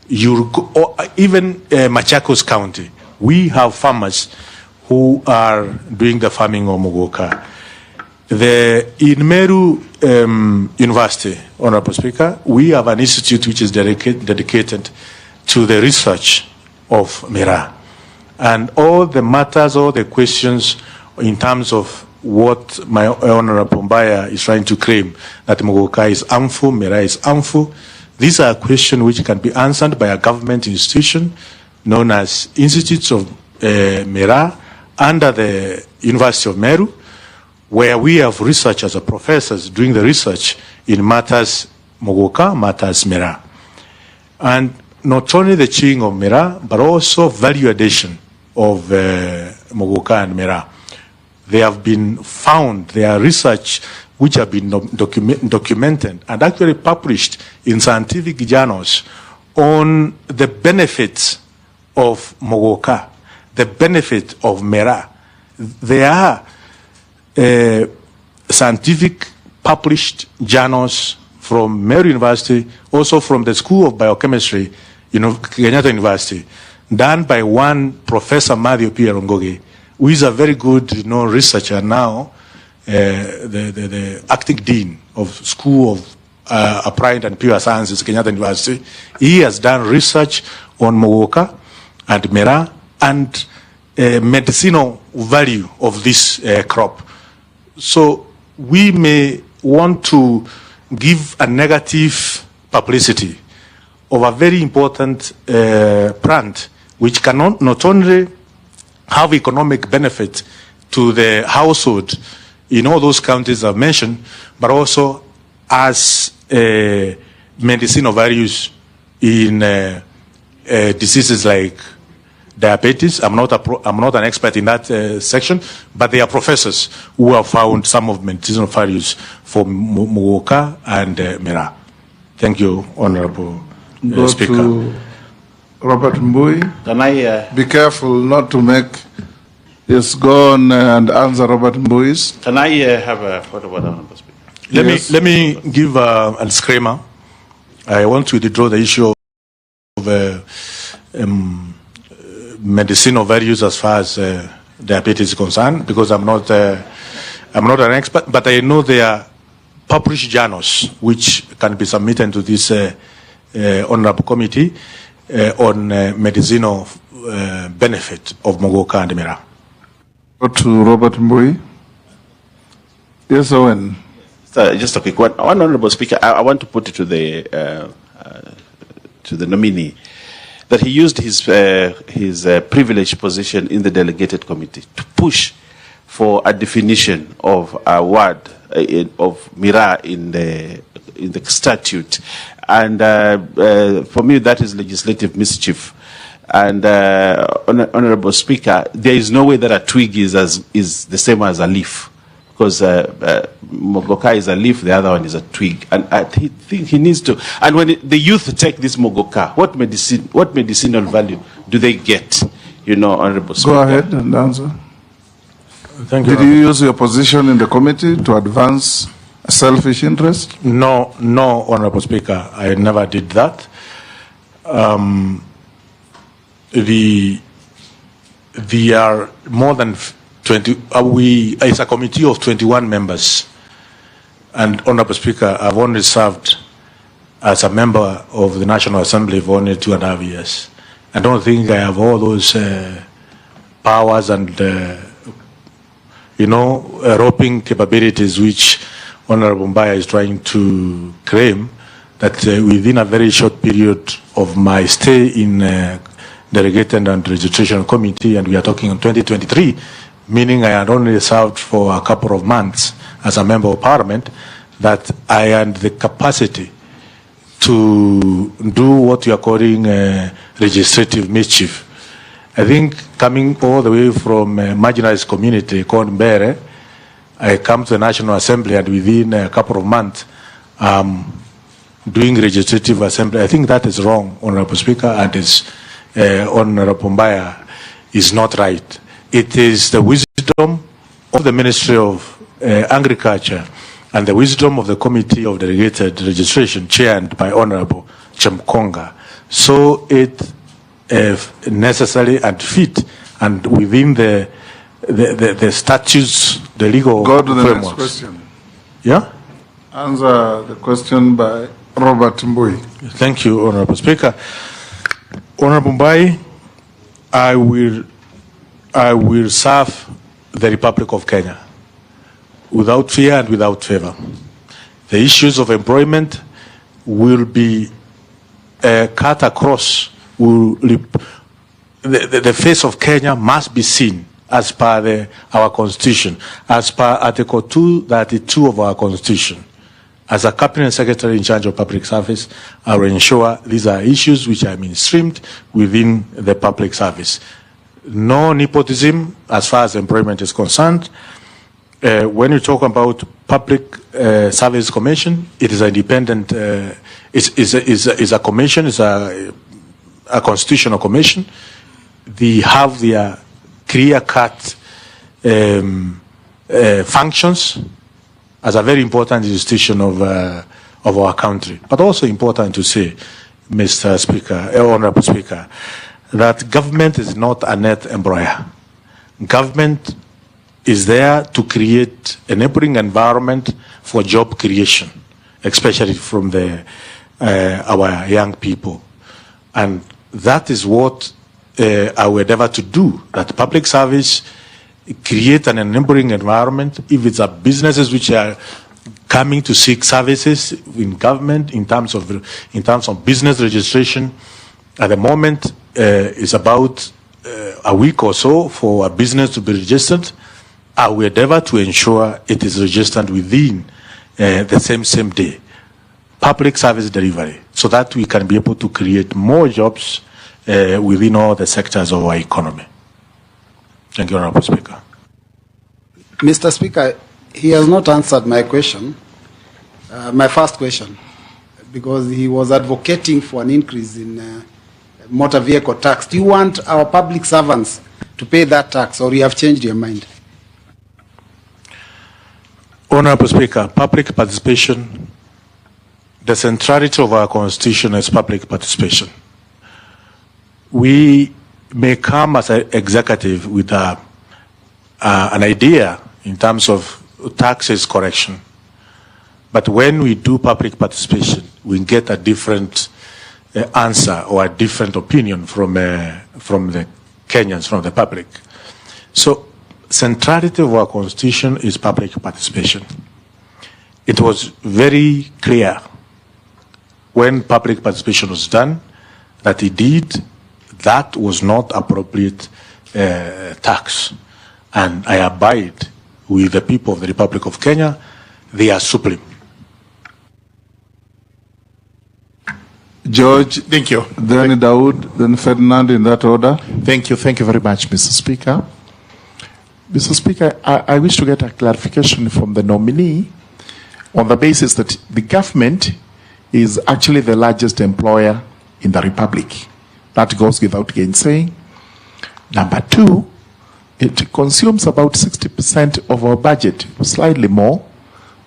even Machakos County. We have farmers who are doing the farming of Mogoka. In Meru University, Honorable Speaker, we have an institute which is dedicated to the research of Mera. And all the matters, all the questions in terms of what my Honorable Mbaya is trying to claim, that Mogoka is harmful, Mera is harmful, these are questions which can be answered by a government institution known as Institutes of Mera under the University of Meru, where we have researchers or professors doing the research in matters Mogoka, matters Mera. And not only the chewing of Mera, but also value addition of Mogoka and Mera. They have been found, there are research which have been documented and actually published in scientific journals on the benefits of Mogoka, the benefit of Mera. There are scientific published journals from Meru University, also from the School of Biochemistry, Kenyatta University, done by one Professor Mario Pierongoge, who is a very good researcher now, the acting dean of School of Applied and Pure Sciences, Kenyatta University. He has done research on Mogoka and Mera and medicinal value of this crop. So we may want to give a negative publicity of a very important plant which cannot not only have economic benefit to the household in all those counties I've mentioned, but also as medicinal values in diseases like diabetes. I'm not an expert in that section, but there are professors who have found some of medicinal values for Mogoka and Mera. Thank you, Honorable Speaker. To Robert Mbui. Can I be careful not to make. Yes, go on and answer Robert Mbui's. Can I have a photo with Honorable Speaker? Let me give a disclaimer. I want to withdraw the issue of medicinal values as far as diabetes is concerned, because I'm not an expert, but I know there are published journals which can be submitted to this honorable committee on medicinal benefit of Mogoka and Mera. Go to Robert Mbui. Yes, Owen. Just a quick one. Honorable Speaker, I want to put it to the nominee that he used his privileged position in the delegated committee to push for a definition of a word of Mera in the statute, and for me that is legislative mischief. And Honorable Speaker, there is no way that a twig is the same as a leaf, because Mogoka is a leaf, the other one is a twig, and I think he needs to. And when the youth take this Mogoka, what medicinal value do they get? Honorable Speaker. Go ahead and answer. Thank you. Did you use your position in the committee to advance a selfish interest? No, Honorable Speaker, I never did that. There are more than 20. It's a committee of 21 members, and Honorable Speaker, I've only served as a member of the National Assembly for only 2.5 years. I don't think I have all those powers and roping capabilities which Honorable Mbaya is trying to claim, that within a very short period of my stay in Delegated and Registration Committee, and we are talking in 2023, meaning I had only served for a couple of months as a member of Parliament, that I had the capacity to do what you are calling legislative mischief. I think coming all the way from a marginalized community called Mbere, I come to the National Assembly, and within a couple of months, doing legislative assembly. I think that is wrong, Honorable Speaker, and is Honorable Mbaya is not right. It is the wisdom of the Ministry of Agriculture and the wisdom of the Committee of Delegated Registration, chaired by Honorable Chemkonga. So it necessary and fit, and within the the statutes, the legal Go to the frameworks. next question. Yeah? Answer the question by Robert Mbui. Thank you, Honorable Speaker. Honorable Mbai, I will serve the Republic of Kenya without fear and without favor. The issues of employment will be cut across. The face of Kenya must be seen as per our Constitution, as per Article 232 of our Constitution. As a Cabinet Secretary in charge of public service, I will ensure these are issues which are mainstreamed within the public service. No nepotism as far as employment is concerned. When you talk about Public Service Commission, it is an independent, is a commission, is a constitutional commission. They have their clear-cut functions as a very important institution of our country. But also important to say, Mr. Speaker, Honorable Speaker, that government is not a net employer. Government is there to create an enabling environment for job creation, especially from our young people. And that is what I will endeavor to do, that public service create an enabling environment. If it's businesses which are coming to seek services in government in terms of business registration, at the moment is about a week or so for a business to be registered. I will endeavor to ensure it is registered within the same day. Public service delivery, so that we can be able to create more jobs within all the sectors of our economy. Thank you, Honorable Speaker. Mr. Speaker, he has not answered my question, my first question, because he was advocating for an increase in motor vehicle tax. Do you want our public servants to pay that tax, or you have changed your mind? Honorable Speaker, public participation, the centrality of our Constitution is public participation. We may come as an executive with an idea in terms of taxes correction, but when we do public participation, we get a different answer or a different opinion from the Kenyans, from the public. So, centrality of our Constitution is public participation. It was very clear when public participation was done that indeed that was not appropriate tax. And I abide with the people of the Republic of Kenya. They are supreme. George, thank you. Then Dawood, then Ferdinand, in that order. Thank you very much, Mr. Speaker. Mr. Speaker, I wish to get a clarification from the nominee on the basis that the government is actually the largest employer in the Republic. That goes without gainsaying. Number two, it consumes about 60% of our budget, slightly more,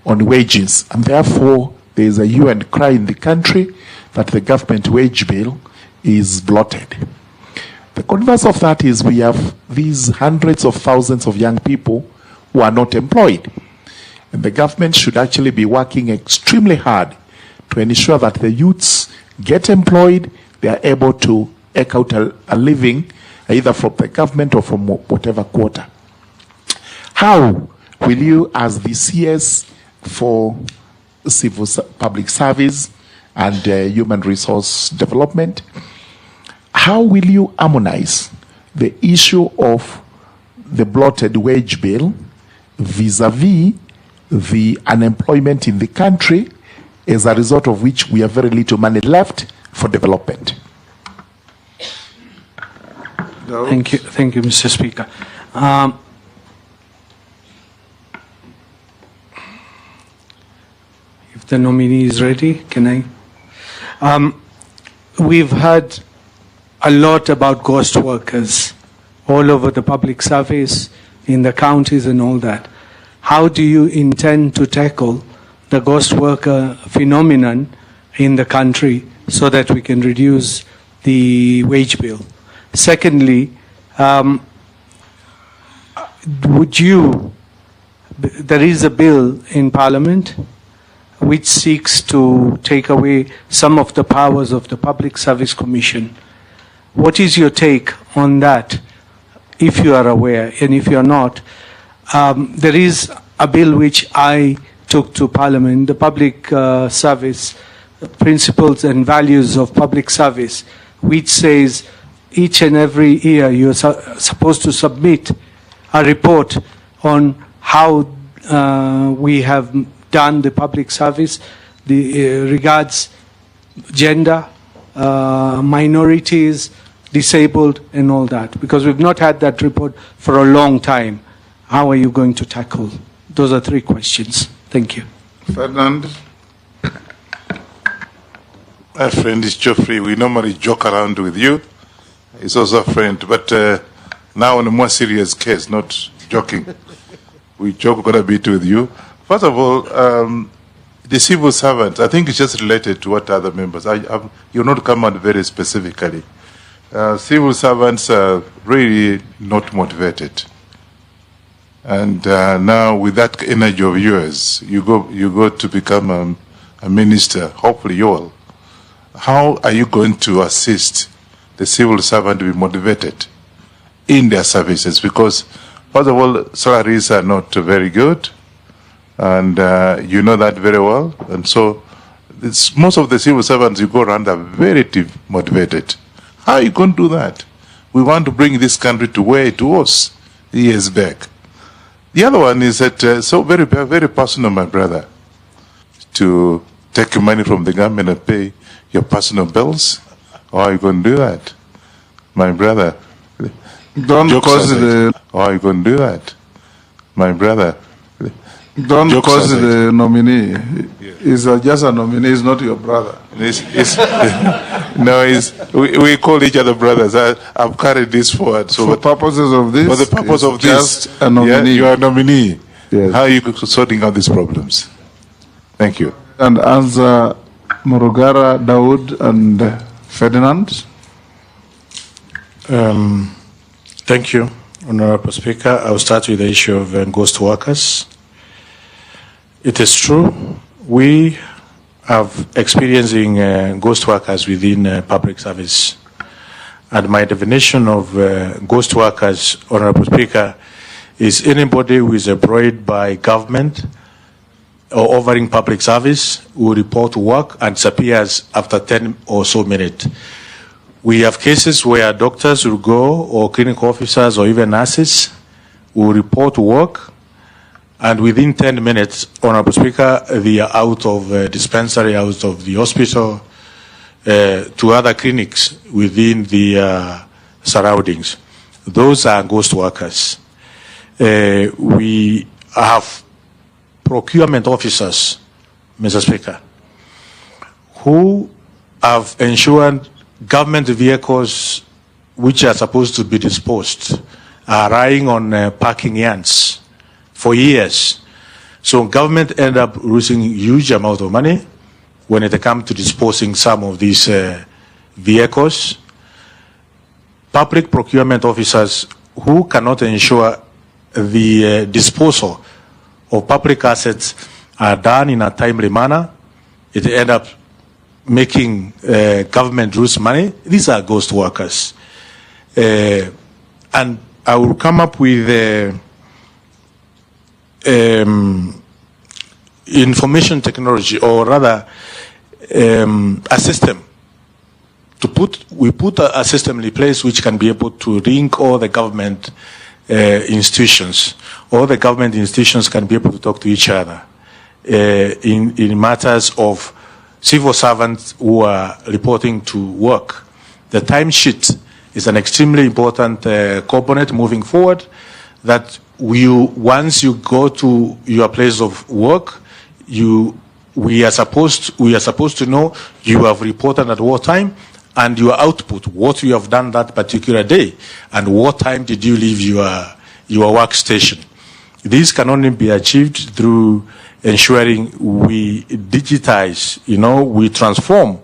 on wages. And therefore, there is a hue and cry in the country that the government wage bill is bloated. The converse of that is we have these hundreds of thousands of young people who are not employed. And the government should actually be working extremely hard to ensure that the youths get employed, they are able to eke out a living, either from the government or from whatever quarter. How will you, as the CS for civil public service and human resource development, how will you harmonize the issue of the bloated wage bill vis-a-vis the unemployment in the country, as a result of which we have very little money left for development? Thank you, Mr. Speaker. If the nominee is ready, can I? We've heard a lot about ghost workers all over the public service, in the counties and all that. How do you intend to tackle the ghost worker phenomenon in the country so that we can reduce the wage bill? Secondly, there is a bill in Parliament which seeks to take away some of the powers of the Public Service Commission. What is your take on that, if you are aware? And if you are not, there is a bill which I took to Parliament, the Public Service Principles and Values of Public Service, which says each and every year you are supposed to submit a report on how we have done the public service, regards gender, minorities, disabled, and all that. Because we've not had that report for a long time. How are you going to tackle? Those are 3 questions. Thank you. Ferdinand. My friend is Geoffrey. We normally joke around with you. He's also a friend, but now on a more serious case, not joking. We joke quite a bit with you. First of all, the civil servants, I think it's just related to what other members, you'll not come out very specifically. Civil servants are really not motivated. And now with that energy of yours, you go to become a minister, hopefully you will. How are you going to assist the civil servant to be motivated in their services? Because, first of all, salaries are not very good, and you know that very well. And so, most of the civil servants you go around are very motivated. How are you going to do that? We want to bring this country to where it was years back. The other one is that, so very, very personal, my brother, to take money from the government and pay your personal bills. How are you going to do that, my brother? Don't cause the... How are you going to do that, my brother? Don't cause the nominee. He's just a nominee, he's not your brother. No, we call each other brothers. I've carried this forward. So for purposes of this, for the purpose of just this, a nominee. You are a nominee. Yes. How are you sorting out these problems? Thank you. And answer Murugara, Dawood, and Ferdinand. Thank you, Honorable Speaker. I'll start with the issue of ghost workers. It is true, we have experiencing ghost workers within public service. And my definition of ghost workers, Honorable Speaker, is anybody who is employed by government or offering public service who report to work and disappears after 10 or so minutes. We have cases where doctors will go, or clinical officers, or even nurses will report to work, and within 10 minutes, Honorable Speaker, they are out of dispensary, out of the hospital, to other clinics within the surroundings. Those are ghost workers. We have procurement officers, Mr. Speaker, who have ensured government vehicles which are supposed to be disposed are lying on parking yards for years. So government end up losing huge amount of money when it comes to disposing some of these vehicles. Public procurement officers who cannot ensure the disposal of public assets are done in a timely manner, it end up making government lose money. These are ghost workers. And I will come up with information technology, or rather a system we put a system in place which can be able to link all the government institutions. All the government institutions can be able to talk to each other in matters of civil servants who are reporting to work. The timesheet is an extremely important component moving forward, that once you go to your place of work, we are supposed to know you have reported at what time, and your output, what you have done that particular day, and what time did you leave your workstation. This can only be achieved through ensuring we digitize, we transform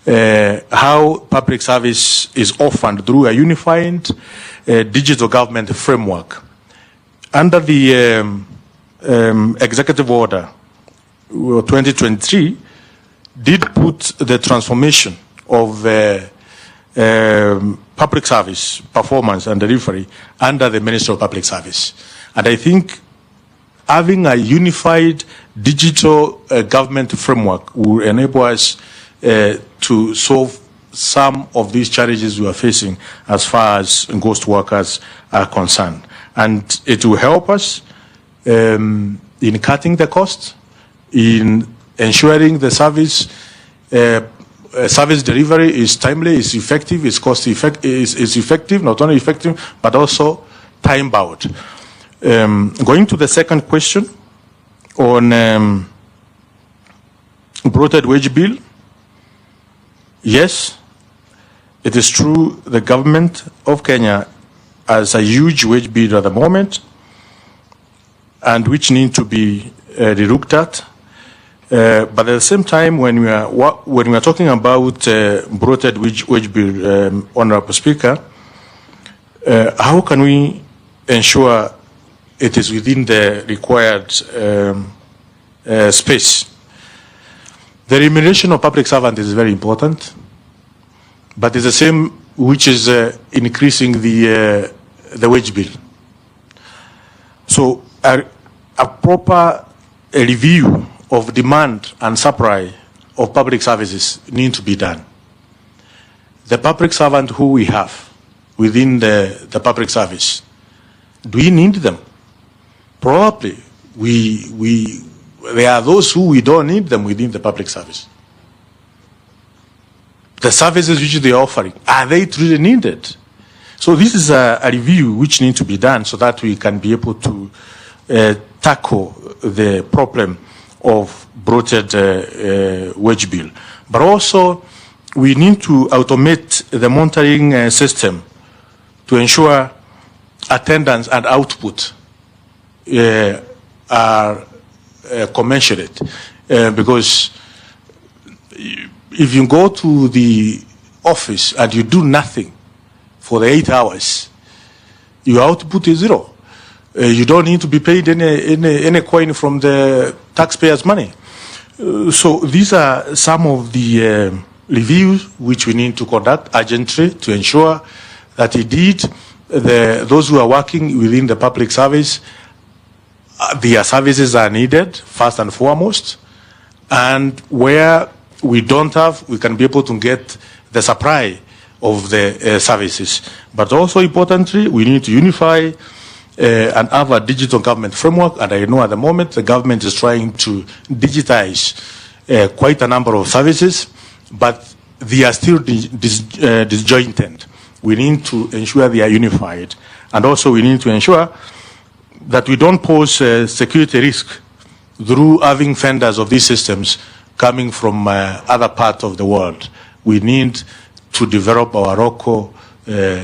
how public service is offered through a unified digital government framework. under the executive order 2023, did put the transformation of public service performance and delivery under the Ministry of Public Service. And I think having a unified digital government framework will enable us to solve some of these challenges we are facing as far as ghost workers are concerned. And it will help us in cutting the cost, in ensuring the service delivery is timely, is effective, is is effective, not only effective, but also time-bound. Going to the second question on bloated wage bill, yes, it is true the government of Kenya has a huge wage bill at the moment, and which need to be relooked at. But at the same time, when we are talking about bloated wage bill, Honourable Speaker, how can we ensure it is within the required space? The remuneration of public servants is very important, but it's the same which is increasing the wage bill. So a proper review of demand and supply of public services need to be done. The public servant who we have within the public service, do we need them? Probably there are those who we don't need them within the public service. The services which they are offering, are they truly needed? So this is a review which needs to be done so that we can be able to tackle the problem of bloated wage bill. But also, we need to automate the monitoring system to ensure attendance and output are commensurate. Because if you go to the office and you do nothing for the 8 hours, your output is zero. You don't need to be paid any coin from the taxpayers' money. So these are some of the reviews which we need to conduct urgently to ensure that indeed those who are working within the public service, their services are needed first and foremost, and where we don't have, we can be able to get the supply of the services. But also importantly, we need to unify and have a digital government framework, and I know at the moment the government is trying to digitize quite a number of services, but they are still disjointed. We need to ensure they are unified, and also we need to ensure that we don't pose security risk through having vendors of these systems coming from other parts of the world. We need to develop our local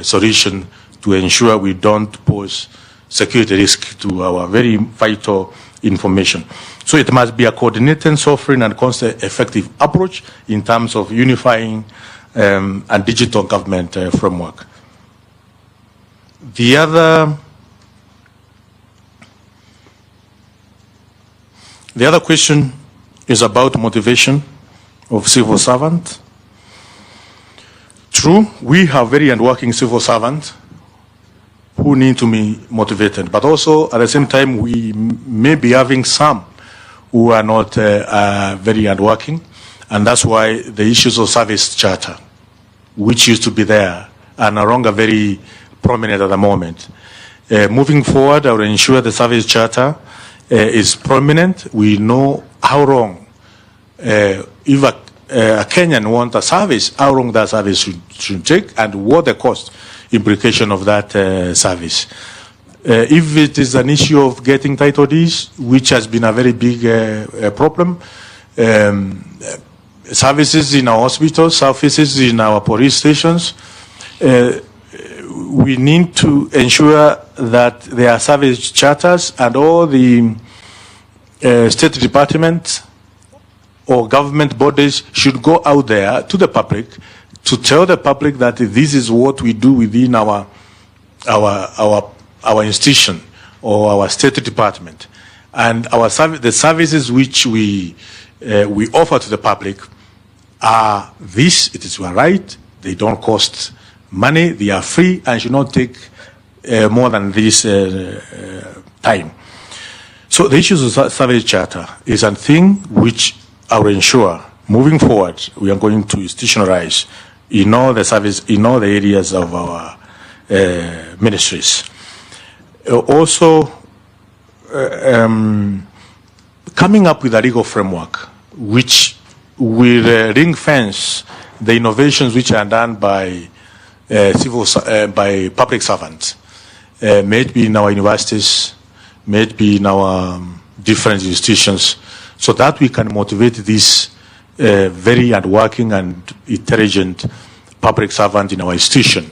solution to ensure we don't pose security risk to our very vital information. So it must be a coordinated, sovereign, and cost-effective approach in terms of unifying a digital government framework. The other question is about motivation of civil servants. True, we have very hardworking civil servants who need to be motivated, but also at the same time we may be having some who are not very hardworking, and that's why the issues of service charter, which used to be there, are no longer very prominent at the moment. Moving forward, I will ensure the service charter is prominent. We know how long, if a Kenyan wants a service, how long that service should take, and what the cost implication of that service. If it is an issue of getting title deeds, which has been a very big problem, services in our hospitals, services in our police stations, we need to ensure that there are service charters, and all the state departments or government bodies should go out there to the public to tell the public that this is what we do within our institution or our State Department. And the services which we offer to the public are this. It is your right. They don't cost money. They are free and should not take more than this time. So the issues of service charter is a thing which I will ensure moving forward we are going to institutionalize in all the service, in all the areas of our ministries. Also, coming up with a legal framework which will ring fence the innovations which are done by by public servants, may it be in our universities, may it be in our different institutions, so that we can motivate these very hardworking and intelligent public servants in our institution.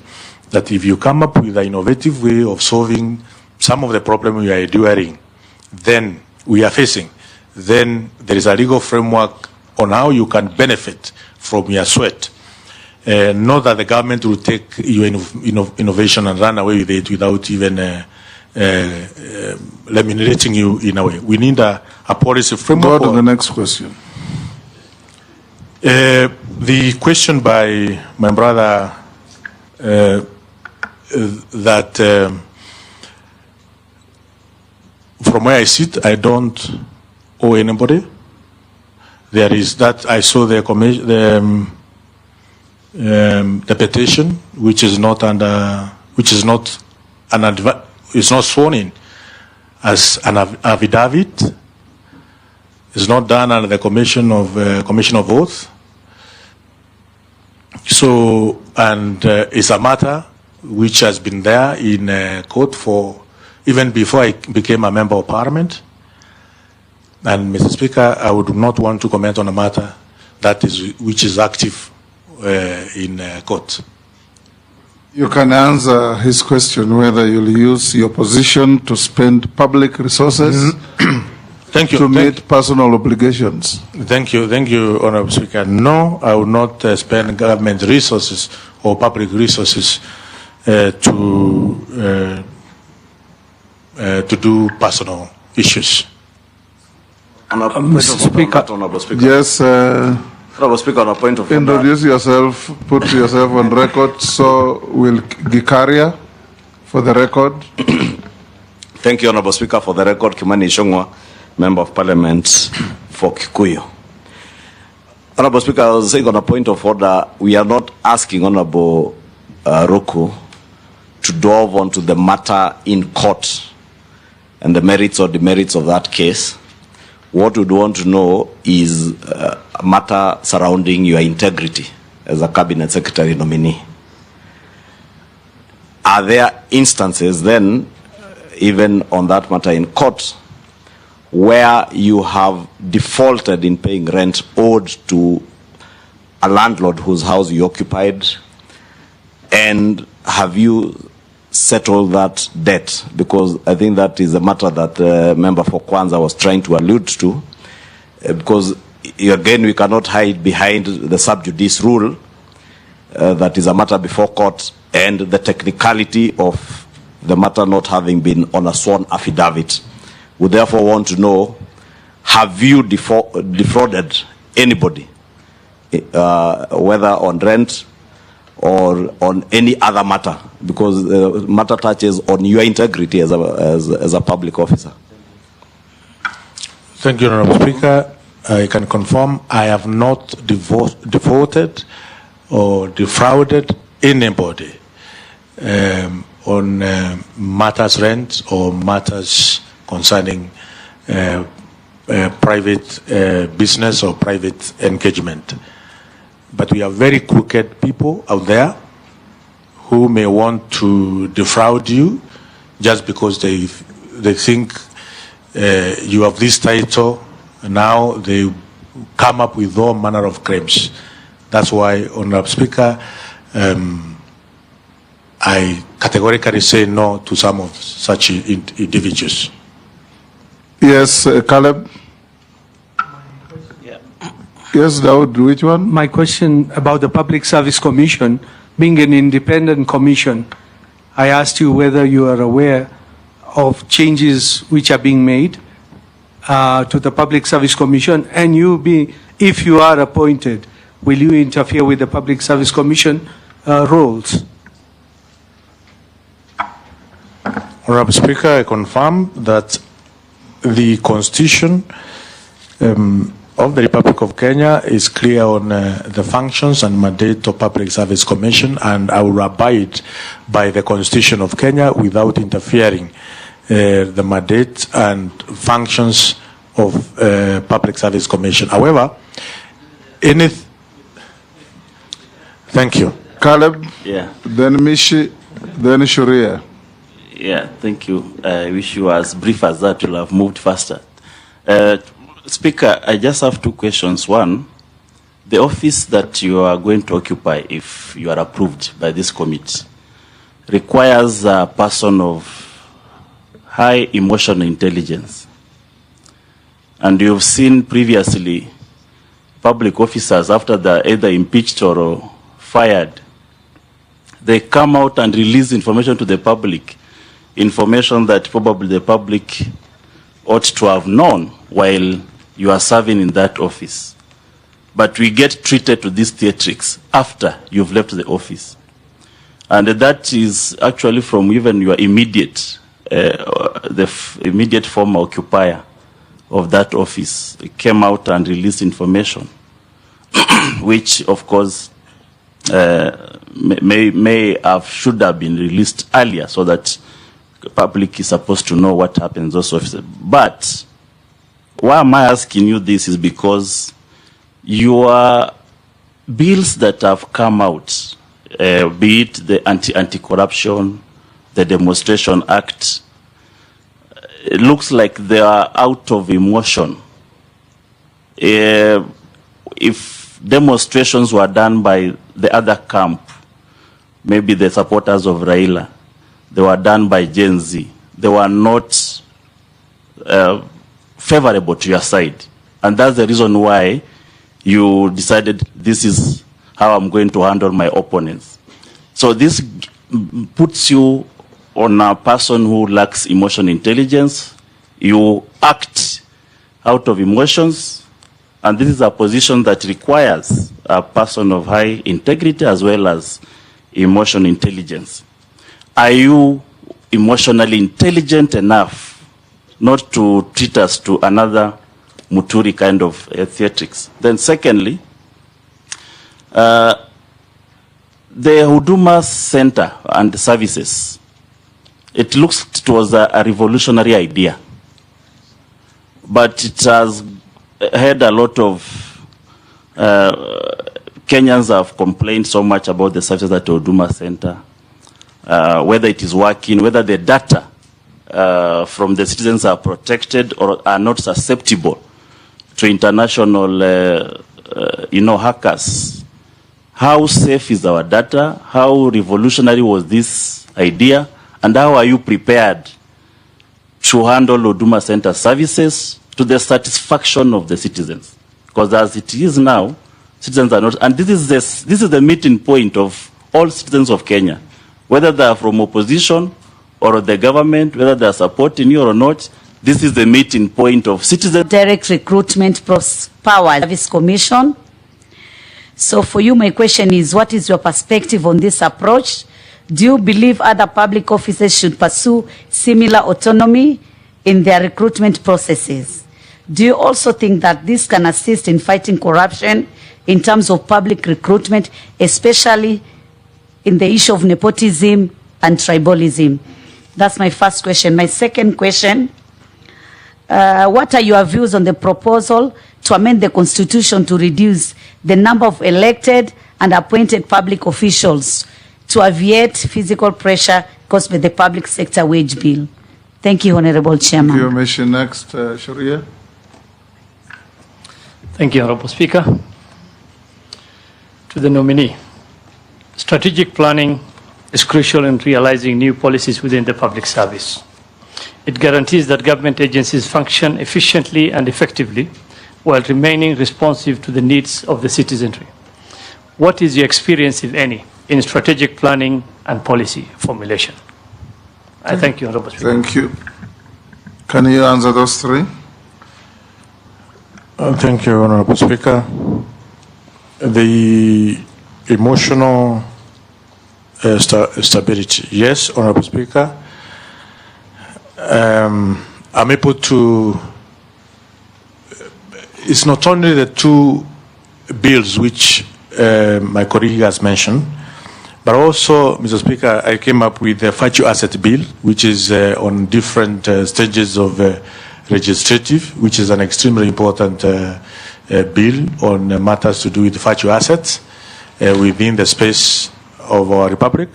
That if you come up with an innovative way of solving some of the problems we are enduring, then we are facing, then there is a legal framework on how you can benefit from your sweat. Not that the government will take your innovation and run away with it without even eliminating you in a way. We need a policy framework. Go to the next question. The question by my brother that from where I sit, I don't owe anybody. There is that I saw the petition, which is not under, which is not it's not sworn in as an affidavit. It's not done under the commission of oath. So, and it's a matter which has been there in court for even before I became a member of Parliament. And Mr. Speaker, I would not want to comment on a matter that is which is active in court. You can answer his question whether you'll use your position to spend public resources Thank you. to meet personal obligations. Thank you, Honourable Speaker. No, I will not spend government resources or public resources to do personal issues. Mr. Speaker. Yes. Honourable Speaker, on a point of introduce yourself, put yourself on record, so will Gikaria for the record. Thank you, Honourable Speaker. For the record, Kimani Ichung'wa, Member of Parliament for Kikuyu. Honourable Speaker, I was saying on a point of order, we are not asking Honourable Ruku to delve onto the matter in court and the merits or demerits of that case. What we'd want to know is a matter surrounding your integrity as a Cabinet Secretary nominee. Are there instances then, even on that matter in court, where you have defaulted in paying rent owed to a landlord whose house you occupied, and have you settled that debt? Because I think that is a matter that Member for Kwanza was trying to allude to, because again we cannot hide behind the sub judice rule that is a matter before court and the technicality of the matter not having been on a sworn affidavit. We therefore want to know, have you defrauded anybody, whether on rent or on any other matter, because the matter touches on your integrity as a public officer? Thank you, Honourable Speaker. I can confirm I have not defaulted or defrauded anybody on matters rent or matters concerning private business or private engagement. But we have very crooked people out there who may want to defraud you just because they think you have this title. Now they come up with all manner of claims. That's why, Honourable Speaker, I categorically say no to some of such individuals. Yes, Caleb. Yes, Daud, which one? My question about the Public Service Commission, being an independent commission, I asked you whether you are aware of changes which are being made to the Public Service Commission, and if you are appointed, will you interfere with the Public Service Commission roles? Honorable Speaker, I confirm that the Constitution of the Republic of Kenya is clear on the functions and mandate of Public Service Commission, and I will abide by the Constitution of Kenya without interfering the mandate and functions of Public Service Commission. However, thank you. Caleb, Yeah. then Mishi, then Shuria. Yeah, thank you. I wish you were as brief as that. You'll have moved faster. Speaker, I just have two questions. One, the office that you are going to occupy, if you are approved by this committee, requires a person of high emotional intelligence. And you've seen previously public officers, after they're either impeached or fired, they come out and release information to the public, information that probably the public ought to have known while you are serving in that office. But we get treated to these theatrics after you've left the office. And that is actually from even your immediate, immediate former occupier of that office came out and released information, which of course should have been released earlier so that the public is supposed to know what happens in those offices. But why am I asking you this is because your bills that have come out, be it the Anti-Corruption, the Demonstration Act, it looks like they are out of emotion. If demonstrations were done by the other camp, maybe the supporters of Raila, they were done by Gen Z, they were not favorable to your side. And that's the reason why you decided this is how I'm going to handle my opponents. So this puts you on a person who lacks emotional intelligence. You act out of emotions, and this is a position that requires a person of high integrity as well as emotional intelligence. Are you emotionally intelligent enough not to treat us to another Muturi kind of theatrics? Then secondly, the Huduma Center and the services, it looks it was a revolutionary idea, but it has had a lot of Kenyans have complained so much about the services at the Huduma Center, whether it is working, whether the data from the citizens are protected or are not susceptible to international hackers. How safe is our data? How revolutionary was this idea? And how are you prepared to handle Huduma Center services to the satisfaction of the citizens? Because as it is now, citizens are not, and this is the meeting point of all citizens of Kenya, whether they are from opposition or the government, whether they are supporting you or not. This is the meeting point of citizens. Direct Recruitment Power Service Commission. So for you, my question is, what is your perspective on this approach? Do you believe other public officers should pursue similar autonomy in their recruitment processes? Do you also think that this can assist in fighting corruption in terms of public recruitment, especially in the issue of nepotism and tribalism? That's my first question. My second question, what are your views on the proposal to amend the Constitution to reduce the number of elected and appointed public officials to alleviate physical pressure caused by the public sector wage bill? Thank you, Honorable Chairman. Thank you, Mission. Next, Sharia. Thank you, Honorable Speaker. To the nominee, strategic planning is crucial in realizing new policies within the public service. It guarantees that government agencies function efficiently and effectively while remaining responsive to the needs of the citizenry. What is your experience, if any, in strategic planning and policy formulation? I thank you, Honorable Speaker. Thank you. Can you answer those three? Thank you, Honorable Speaker. The emotional stability. Yes, Honorable Speaker. I'm able to. It's not only the two bills which my colleague has mentioned, but also, Mr. Speaker, I came up with the virtue asset bill, which is on different stages of legislative, which is an extremely important bill on matters to do with virtue assets within the space of our republic.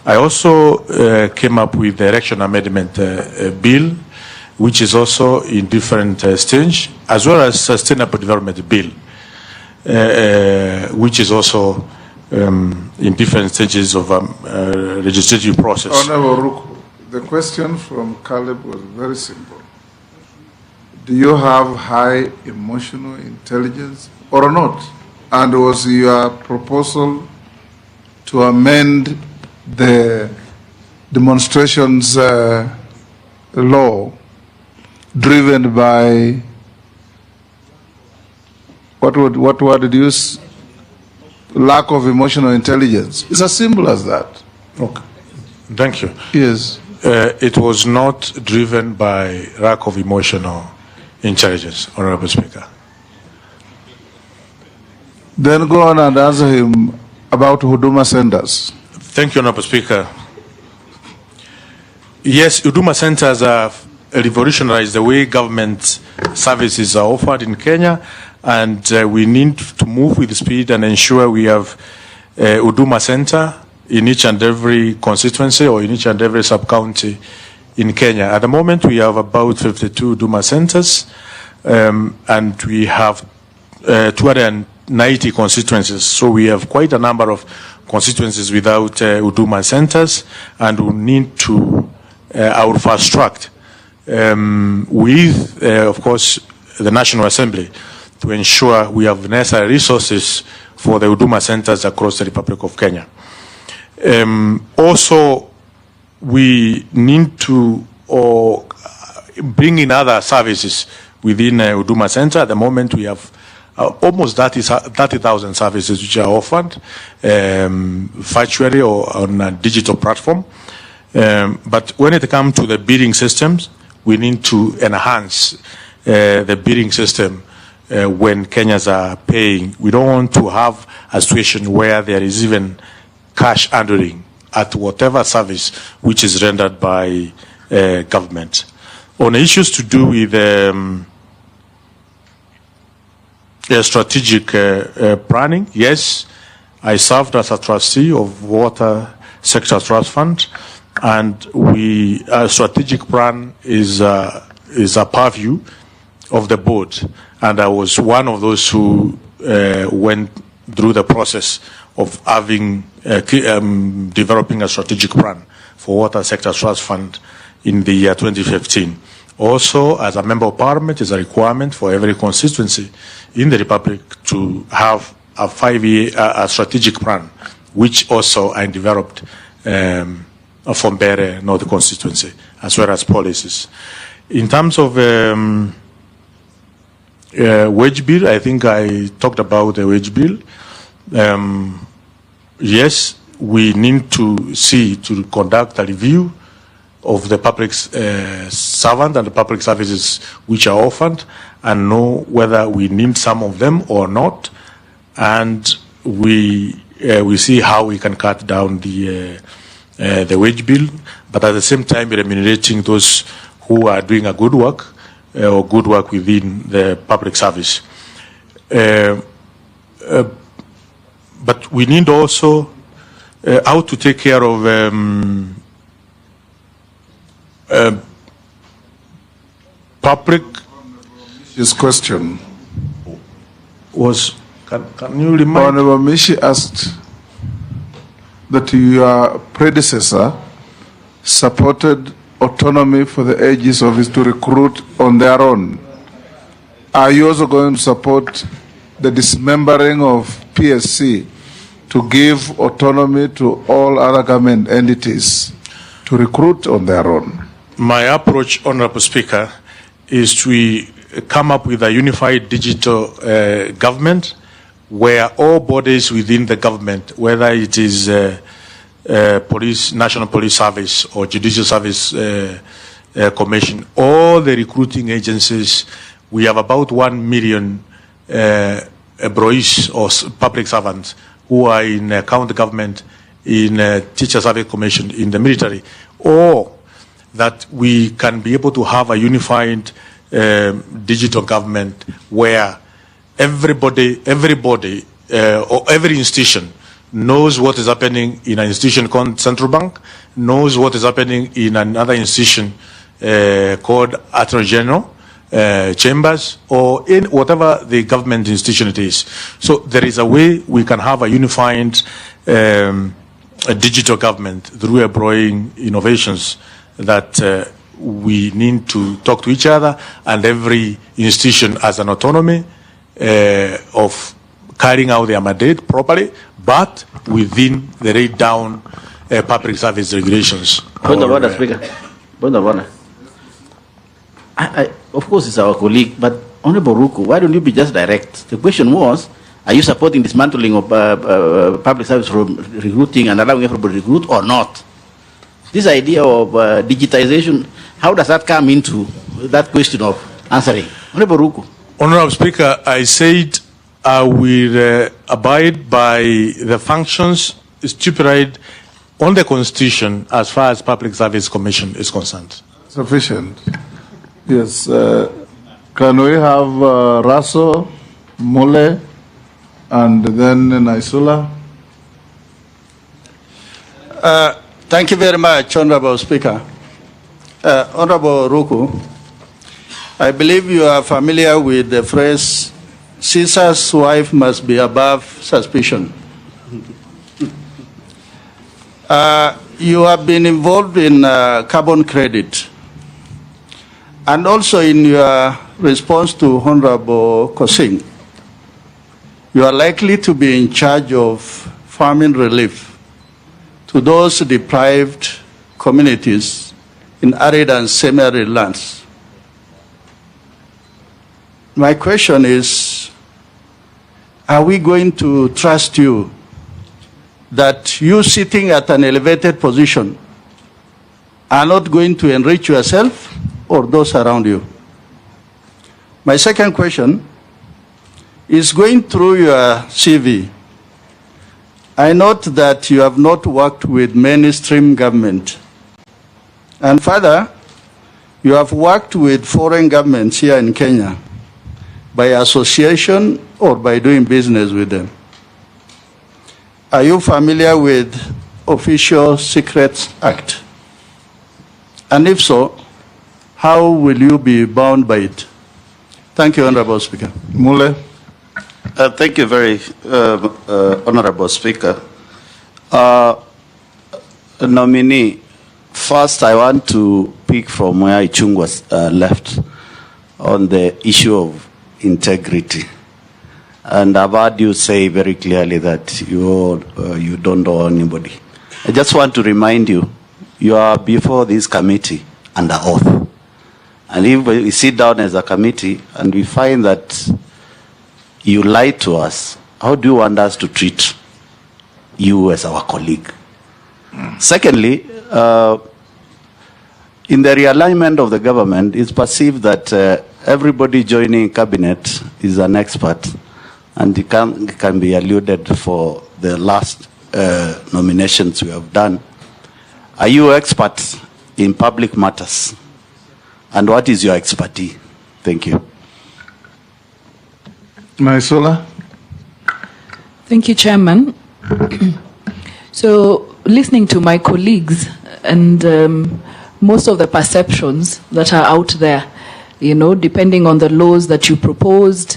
I also came up with the election amendment bill, which is also in different stage, as well as sustainable development bill, which is also in different stages of legislative process. Honorable Ruku, the question from Caleb was very simple. Do you have high emotional intelligence or not? And was your proposal to amend the demonstrations law driven by what word did you use? Lack of emotional intelligence? It's as simple as that. Okay. Thank you. Yes. It was not driven by lack of emotional intelligence, Honorable Speaker. Then go on and answer him about Huduma centers. Thank you, Honorable Speaker. Yes, Huduma centers have revolutionized the way government services are offered in Kenya, and we need to move with speed and ensure we have a Huduma center in each and every constituency or in each and every sub-county in Kenya. At the moment, we have about 52 Huduma centers, and we have 290 constituencies. So we have quite a number of constituencies without Huduma centers, and we need to our fast track with, of course, the National Assembly to ensure we have necessary resources for the Huduma centers across the Republic of Kenya. Also, we need to bring in other services within Huduma Center. At the moment, we have almost 30,000 services which are offered virtually or on a digital platform. But when it comes to the bidding systems, we need to enhance the bidding system when Kenyans are paying. We don't want to have a situation where there is even cash handling at whatever service which is rendered by government. On issues to do with strategic planning, yes, I served as a trustee of Water Sector Trust Fund, and a strategic plan is a purview of the board, and I was one of those who went through the process of having developing a strategic plan for Water Sector Trust Fund in the year 2015. Also, as a member of parliament, it's a requirement for every constituency in the republic to have a 5-year strategic plan, which also I developed from Mbere North constituency, as well as policies. In terms of wage bill, I think I talked about the wage bill. Yes, we need to conduct a review of the public servant and the public services which are offered, and know whether we need some of them or not, and we see how we can cut down the wage bill, but at the same time remunerating those who are doing a good work or good work within the public service. But we need also how to take care of public. His question was, can you remind? Honorable Mishi asked that your predecessor supported autonomy for the AG's office to recruit on their own. Are you also going to support the dismembering of PSC to give autonomy to all other government entities to to recruit on their own? My approach, Honorable Speaker, is to come up with a unified digital government where all bodies within the government, whether it is police, National Police Service or Judicial Service Commission, all the recruiting agencies, we have about 1 million employees or public servants who are in county government, in Teacher Service Commission, in the military, or that we can be able to have a unified digital government where everybody or every institution knows what is happening in an institution called Central Bank, knows what is happening in another institution called Attorney General, chambers, or in whatever the government institution it is. So there is a way we can have a unified a digital government through employing innovations that we need to talk to each other, and every institution has an autonomy of carrying out their mandate properly, but within the laid down public service regulations. Point of order, Speaker. Point of order. Of course, it's our colleague, but Honorable Ruku, why don't you be just direct? The question was, are you supporting dismantling of public service recruiting and allowing everybody to recruit or not? This idea of digitization, how does that come into that question of answering? Honorable Ruku. Honorable Speaker, I said I will abide by the functions stipulated on the Constitution as far as Public Service Commission is concerned. Sufficient. Yes. Can we have Raso, Mole, and then Naisula? Thank you very much, Honorable Speaker. Honorable Ruku, I believe you are familiar with the phrase, Caesar's wife must be above suspicion. You have been involved in carbon credit. And also in your response to Honorable Kosing, you are likely to be in charge of famine relief to those deprived communities in arid and semi-arid lands. My question is, are we going to trust you that you sitting at an elevated position are not going to enrich yourself or those around you? My second question is, going through your CV, I note that you have not worked with mainstream government. And further, you have worked with foreign governments here in Kenya by association or by doing business with them. Are you familiar with Official Secrets Act? And if so, how will you be bound by it? Thank you, Honorable Speaker. Mule. Thank you very Honorable Speaker. Nominee, first I want to pick from where Ichung was left on the issue of integrity. And I've heard you say very clearly that you don't know anybody. I just want to remind you, you are before this committee under oath. And if we sit down as a committee and we find that you lied to us, how do you want us to treat you as our colleague? Secondly, in the realignment of the government, it's perceived that everybody joining cabinet is an expert, and it can be alluded for the last nominations we have done. Are you experts in public matters? And what is your expertise? Thank you. Naisula. Thank you, Chairman. So, listening to my colleagues and most of the perceptions that are out there, you know, depending on the laws that you proposed,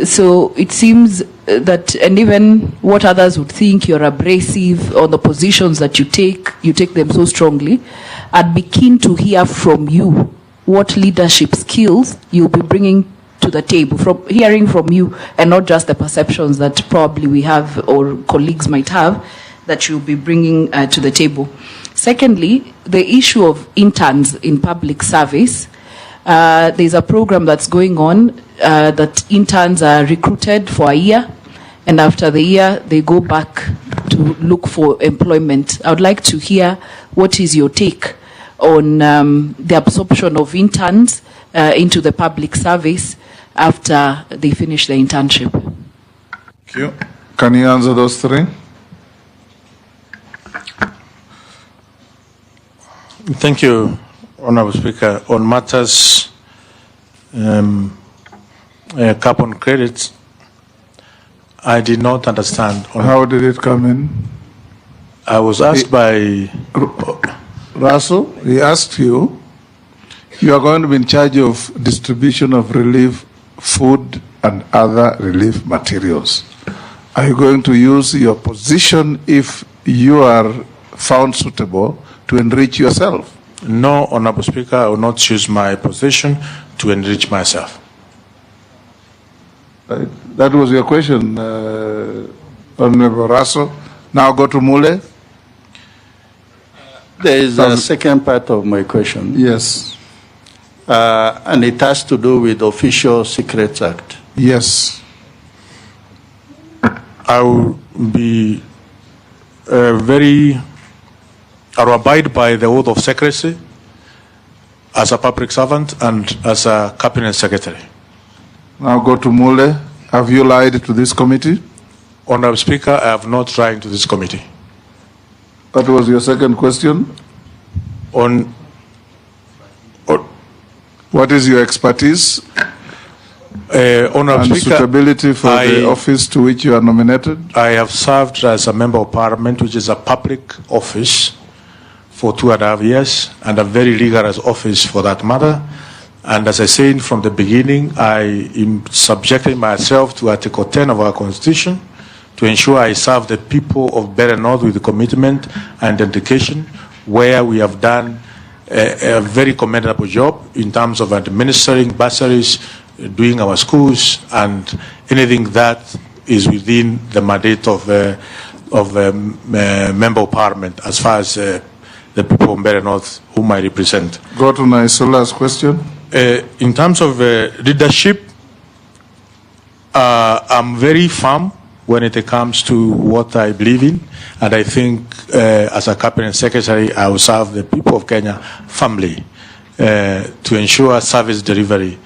so it seems that, and even what others would think, you're abrasive on the positions that you take them so strongly. I'd be keen to hear from you what leadership skills you'll be bringing to the table, from hearing from you, and not just the perceptions that probably we have or colleagues might have that you'll be bringing to the table. Secondly, the issue of interns in public service. There's a program that's going on that interns are recruited for a year, and after the year, they go back to look for employment. I would like to hear what is your take on the absorption of interns into the public service after they finish the internship. Thank you. Can you answer those three? Thank you, Honorable Speaker. On matters carbon credits, I did not understand. How did it come in? I was asked by Russell, he asked you, you are going to be in charge of distribution of relief food and other relief materials. Are you going to use your position if you are found suitable to enrich yourself? No, Honorable Speaker, I will not use my position to enrich myself. That was your question, Honorable Russell. Now go to Mule. There is a second part of my question. Yes. And it has to do with the Official Secrets Act. Yes. I will be I will abide by the oath of secrecy as a public servant and as a cabinet secretary. Now go to Mule. Have you lied to this committee? Honorable Speaker, I have not lied to this committee. That was your second question. On what is your expertise Honorable and Speaker, suitability for the office to which you are nominated? I have served as a member of Parliament, which is a public office, for 2.5 years, and a very rigorous office for that matter. And as I said from the beginning, I am subjecting myself to Article 10 of our Constitution to ensure I serve the people of Better North with commitment and dedication, where we have done a very commendable job in terms of administering bursaries, doing our schools, and anything that is within the mandate of Member of Parliament as far as the people of Better North whom I represent. Go to Naisola's question. In terms of leadership, I'm very firm when it comes to what I believe in, and I think as a cabinet secretary, I will serve the people of Kenya firmly to ensure service delivery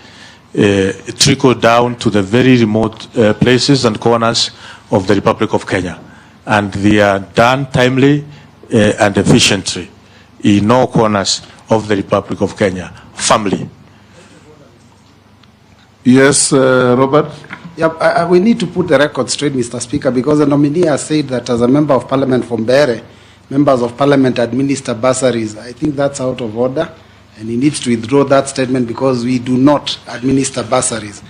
trickle down to the very remote places and corners of the Republic of Kenya, and they are done timely and efficiently in all corners of the Republic of Kenya, firmly. Yes, Robert? Yep, we need to put the record straight, Mr. Speaker, because the nominee has said that as a member of parliament from Bere, members of parliament administer bursaries. I think that's out of order, and he needs to withdraw that statement because we do not administer bursaries.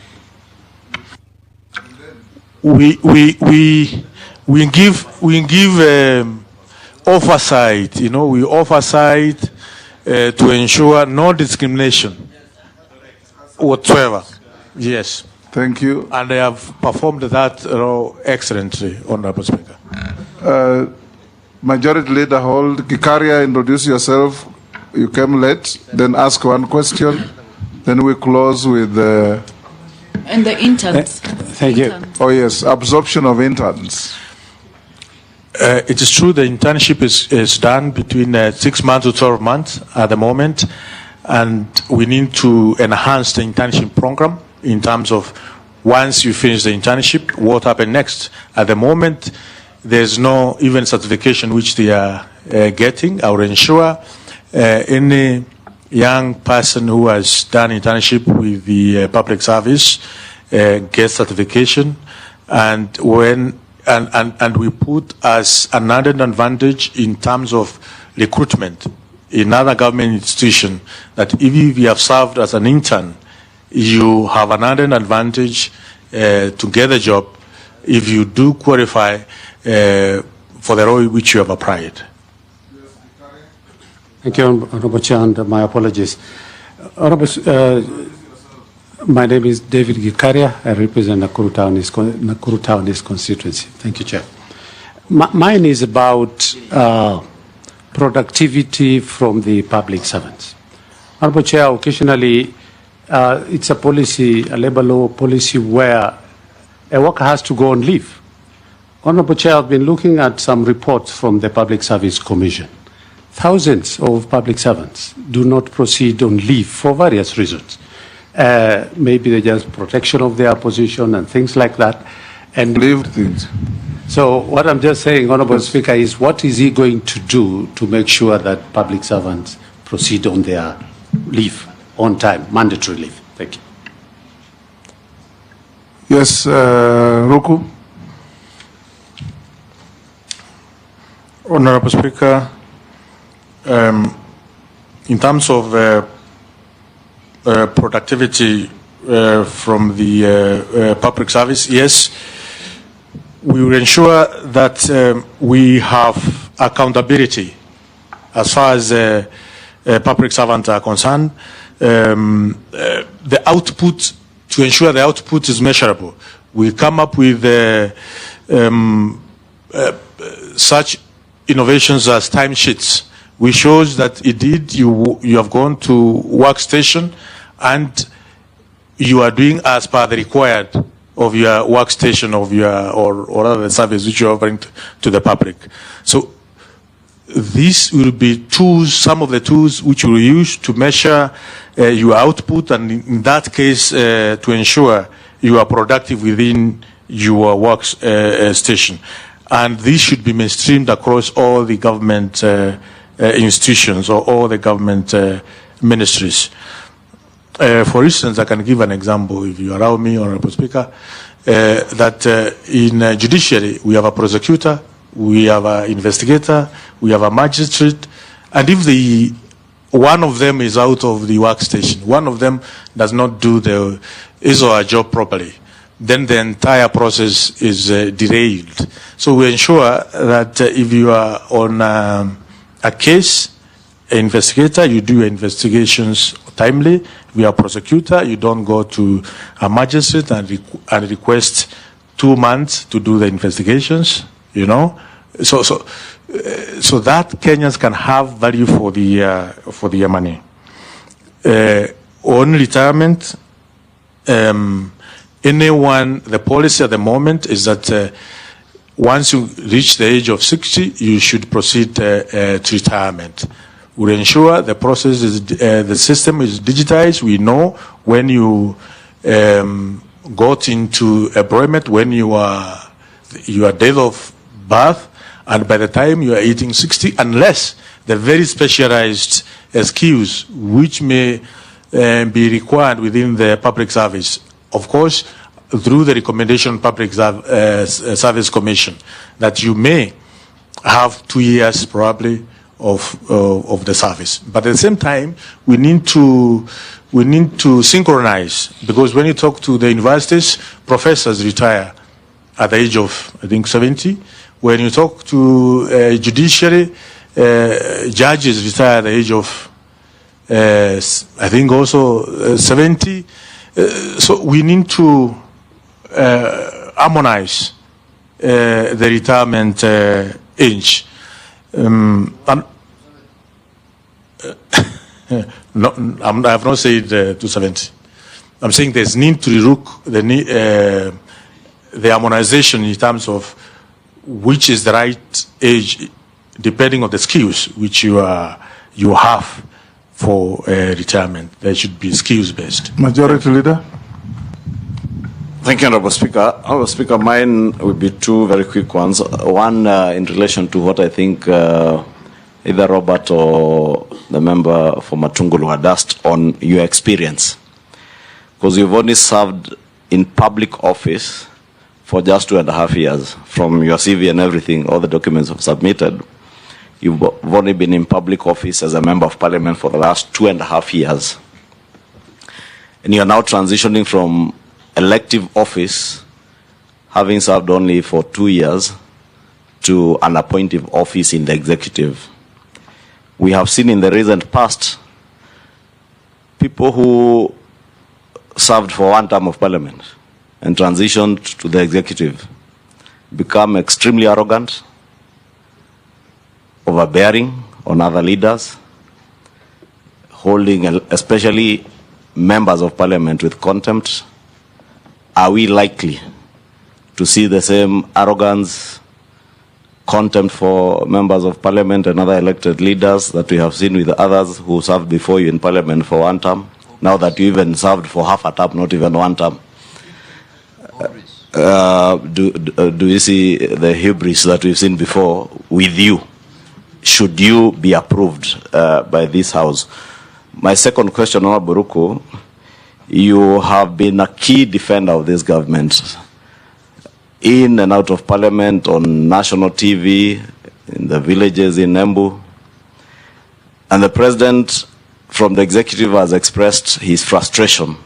We give oversight. You know, we oversight to ensure no discrimination whatsoever. Yes. Thank you. And I have performed that excellently, Honorable Speaker. Majority Leader Hold, Gikaria, introduce yourself. You came late, then ask one question. Then we close with And the interns. Thank you. Oh, yes, absorption of interns. It is true the internship is done between 6 months to 12 months at the moment, and we need to enhance the internship program in terms of once you finish the internship, what happens next. At the moment, there's no even certification which they are getting. I will ensure any young person who has done internship with the public service gets certification, and we put as an added advantage in terms of recruitment in other government institutions that if you have served as an intern, you have an added advantage to get a job if you do qualify for the role which you have applied. Thank you, Honorable Chair, and my apologies. Honorable, my name is David Gikaria. I represent Nakuru Town East constituency. Thank you, Chair. Mine is about productivity from the public servants. Honorable Chair, occasionally it's a policy, a labor law policy where a worker has to go on leave. Honorable Chair, I've been looking at some reports from the Public Service Commission. Thousands of public servants do not proceed on leave for various reasons. Maybe they just protection of their position and things like that. And leave things. So what I'm just saying, Honorable Speaker, is what is he going to do to make sure that public servants proceed on their leave on time, mandatory leave? Thank you. Yes, Ruku. Honorable Speaker, in terms of productivity from the public service, yes, we will ensure that we have accountability as far as public servants are concerned. The output, to ensure the output is measurable, we come up with such innovations as timesheets, which shows that indeed you have gone to workstation and you are doing as per the required of your workstation of your or other service which you are offering to the public. So these will be tools, some of the tools which you will use to measure your output, and in that case to ensure you are productive within your workstation. And this should be mainstreamed across all the government institutions or all the government ministries. For instance, I can give an example, if you allow me, Honorable Speaker, that in judiciary we have a prosecutor, we have an investigator, we have a magistrate, and if one of them is out of the workstation, one of them does not do his or her job properly, then the entire process is derailed. So we ensure that if you are on a case, an investigator, you do your investigations timely. If you are a prosecutor, you don't go to a magistrate and request 2 months to do the investigations, you know. So that Kenyans can have value for their money. On retirement, the policy at the moment is that once you reach the age of 60, you should proceed to retirement. We'll ensure the process is, the system is digitized. We know when you got into employment, when your date of birth, and by the time you are hitting 60, unless the very specialized skills which may be required within the public service, of course, through the recommendation Public Service Commission, that you may have 2 years probably of the service. But at the same time, we need to synchronize, because when you talk to the universities, professors retire at the age of, I think, 70. When you talk to judiciary, judges retire at the age of, I think, also 70. So we need to harmonize the retirement age. No, I have not said 270. I'm saying there's need to look the harmonization in terms of which is the right age, depending on the skills which you have for retirement. They should be skills based. Majority Leader. Thank you, Honorable Speaker. Honorable Speaker, mine will be two very quick ones. One in relation to what I think either Robert or the member for Matungulu had asked on your experience. Because you've only served in public office for just 2.5 years. From your CV and everything, all the documents you've submitted, you've only been in public office as a member of parliament for the last 2.5 years. And you're now transitioning from elective office, having served only for 2 years, to an appointive office in the executive. We have seen in the recent past people who served for one term of parliament and transitioned to the executive become extremely arrogant, overbearing, on other leaders, holding especially members of parliament with contempt. Are we likely to see the same arrogance, contempt for members of parliament and other elected leaders that we have seen with others who served before you in parliament for one term, now that you even served for half a term, not even one term? Do you see the hubris that we've seen before with you? Should you be approved by this House? My second question, Honorable Ruku, you have been a key defender of this government in and out of parliament, on national TV, in the villages in Embu. And the president from the executive has expressed his frustration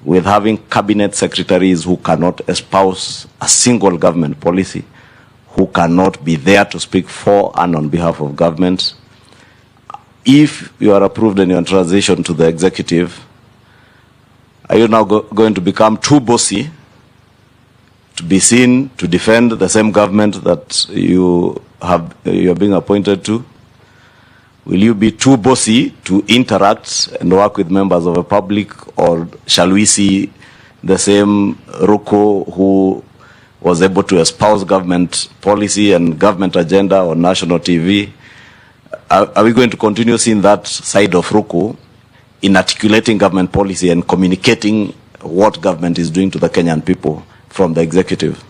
with having cabinet secretaries who cannot espouse a single government policy, who cannot be there to speak for and on behalf of government. If you are approved in your transition to the executive, are you now going to become too bossy to be seen to defend the same government that you are being appointed to? Will you be too bossy to interact and work with members of the public, or shall we see the same Ruku who was able to espouse government policy and government agenda on national TV? Are we going to continue seeing that side of Ruku in articulating government policy and communicating what government is doing to the Kenyan people from the executive?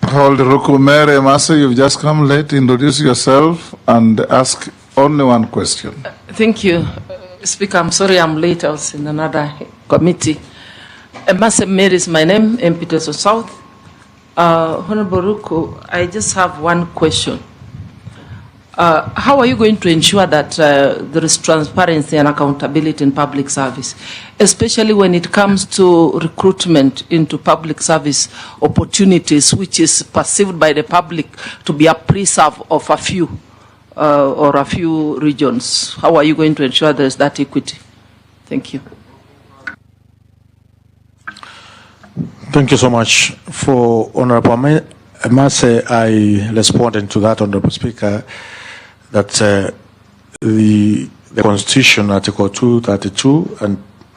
Hold, Ruku. Mary Masa, you've just come late. Introduce yourself and ask only one question. Thank you, Speaker. I'm sorry I'm late. I was in another committee. Masa Mary is my name, MP South. Honorable Ruku, I just have one question. How are you going to ensure that there is transparency and accountability in public service, especially when it comes to recruitment into public service opportunities, which is perceived by the public to be a preserve of a few or a few regions? How are you going to ensure there is that equity? Thank you. Thank you so much. For Honorable Mase, I responded to that, Honorable Speaker, that the Constitution, Article 232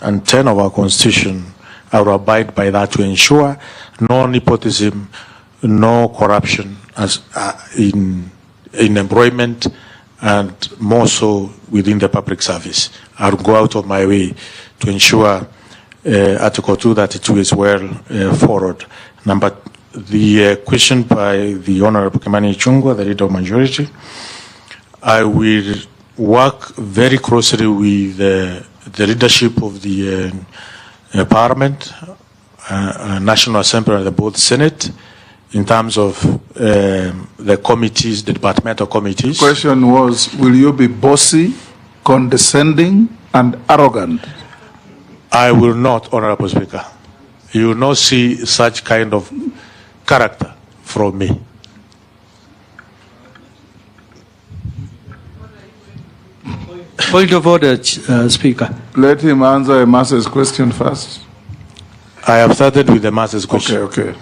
and 10 of our Constitution, I will abide by that to ensure no nepotism, no corruption as in employment, and more so within the public service. I will go out of my way to ensure Article 232 is well followed. The question by the Honorable Kimani Ichung'wah, the Leader of Majority, I will work very closely with the leadership of the Parliament, National Assembly, and the both Senate in terms of the committees, the departmental committees. The question was, will you be bossy, condescending, and arrogant? I will not, Honorable Speaker. You will not see such kind of character from me. Point of order, Speaker. Let him answer Masa's question first. I have started with the Masa's question. Okay.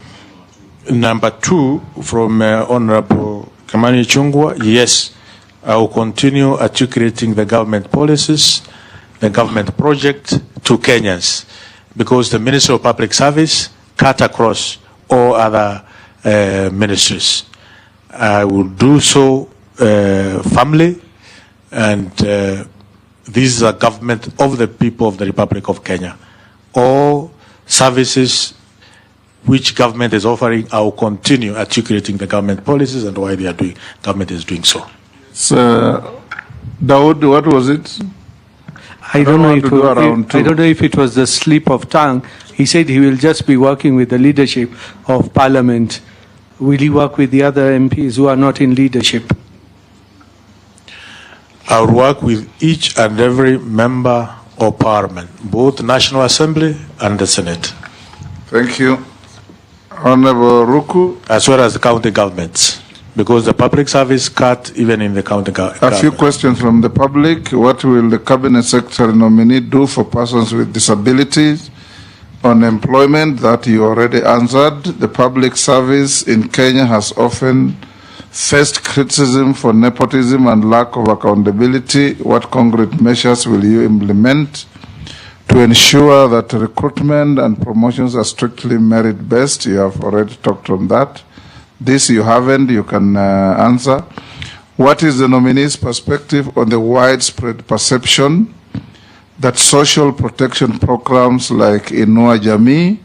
Number two, from Honorable Kimani Ichung'wah, yes, I will continue articulating the government policies, the government project to Kenyans, because the Ministry of Public Service cut across all other ministries. I will do so firmly, and this is a government of the people of the Republic of Kenya. All services which government is offering, I will continue articulating the government policies and why they are doing. Government is doing so. So, Dawood, what was it? I don't know if it was the slip of tongue. He said he will just be working with the leadership of Parliament. Will he work with the other MPs who are not in leadership? I will work with each and every member of Parliament, both National Assembly and the Senate. Thank you. Honorable Ruku. As well as the county governments, because the public service cut even in the county government. A few questions from the public. What will the Cabinet Secretary nominee do for persons with disabilities? On employment, that you already answered. The public service in Kenya has often faced criticism for nepotism and lack of accountability. What concrete measures will you implement to ensure that recruitment and promotions are strictly merit-based? You have already talked on that. This you haven't, you can answer. What is the nominee's perspective on the widespread perception that social protection programs like Inua Jamii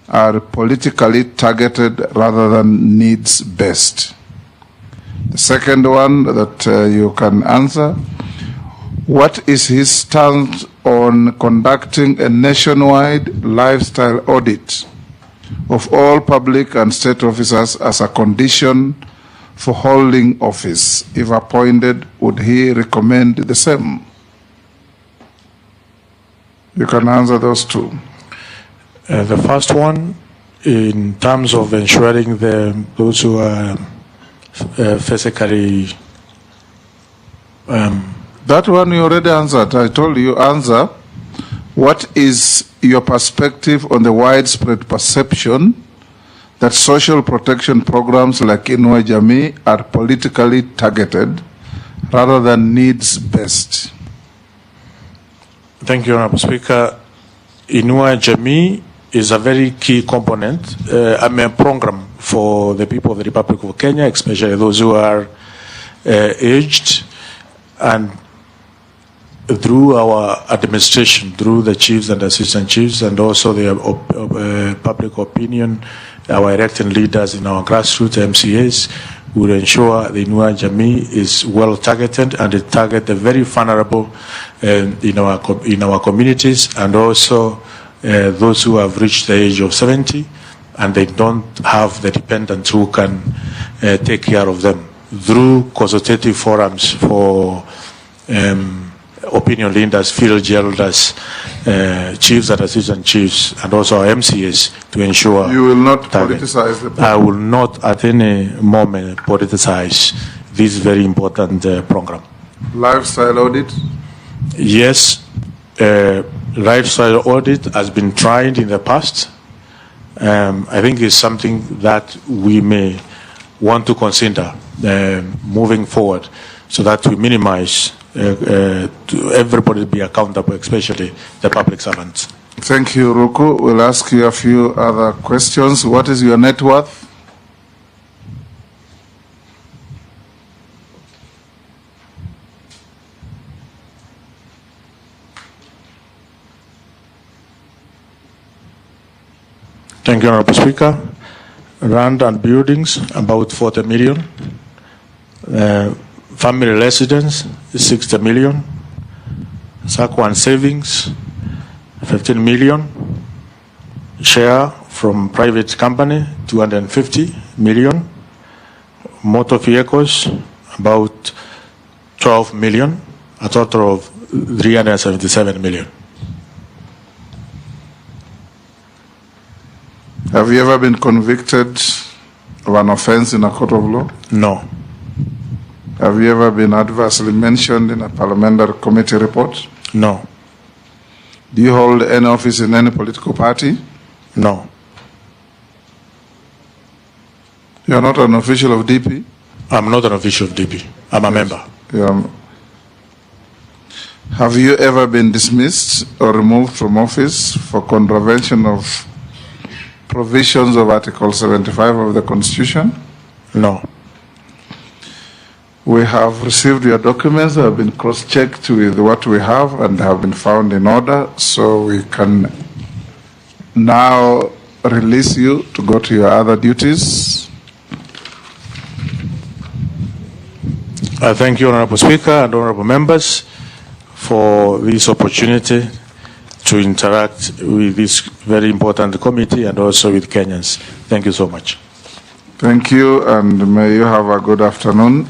are politically targeted rather than needs-based? The second one that you can answer, what is his stance on conducting a nationwide lifestyle audit of all public and state officers as a condition for holding office? If appointed, would he recommend the same? You can answer those two. The first one, in terms of ensuring those who are physically... that one you already answered. I told you answer. What is your perspective on the widespread perception that social protection programs like Inua Jamii are politically targeted rather than needs-based? Thank you, Honorable Speaker. Inua Jamii is a very key component, a program for the people of the Republic of Kenya, especially those who are aged, and through our administration, through the chiefs and assistant chiefs, and also the public opinion, our elected leaders in our grassroots MCAs will ensure the Inua Jamii is well targeted, and it target the very vulnerable in our communities, and also those who have reached the age of 70 and they don't have the dependents who can take care of them. Through consultative forums for opinion leaders, field elders, chiefs and assistant chiefs, and also our MCAs to ensure... You will not politicize the program? I will not at any moment politicize this very important program. Lifestyle audit? Yes, lifestyle audit has been tried in the past. I think it's something that we may want to consider moving forward, so that we minimize to everybody be accountable, especially the public servants. Thank you, Ruku. We'll ask you a few other questions. What is your net worth? Thank you, Honorable Speaker. Land and buildings, about 40 million. Family residence, 60 million. SACCO and savings, 15 million. Share from private company, 250 million. Motor vehicles, about 12 million. A total of 377 million. Have you ever been convicted of an offense in a court of law? No. Have you ever been adversely mentioned in a parliamentary committee report? No. Do you hold any office in any political party? No. You are not an official of DP? I'm not an official of DP. I'm a member. Have you ever been dismissed or removed from office for contravention of provisions of Article 75 of the Constitution? No. We have received your documents, they have been cross-checked with what we have and have been found in order, so we can now release you to go to your other duties. I thank you, Honorable Speaker and Honorable Members, for this opportunity to interact with this very important committee and also with Kenyans. Thank you so much. Thank you, and may you have a good afternoon.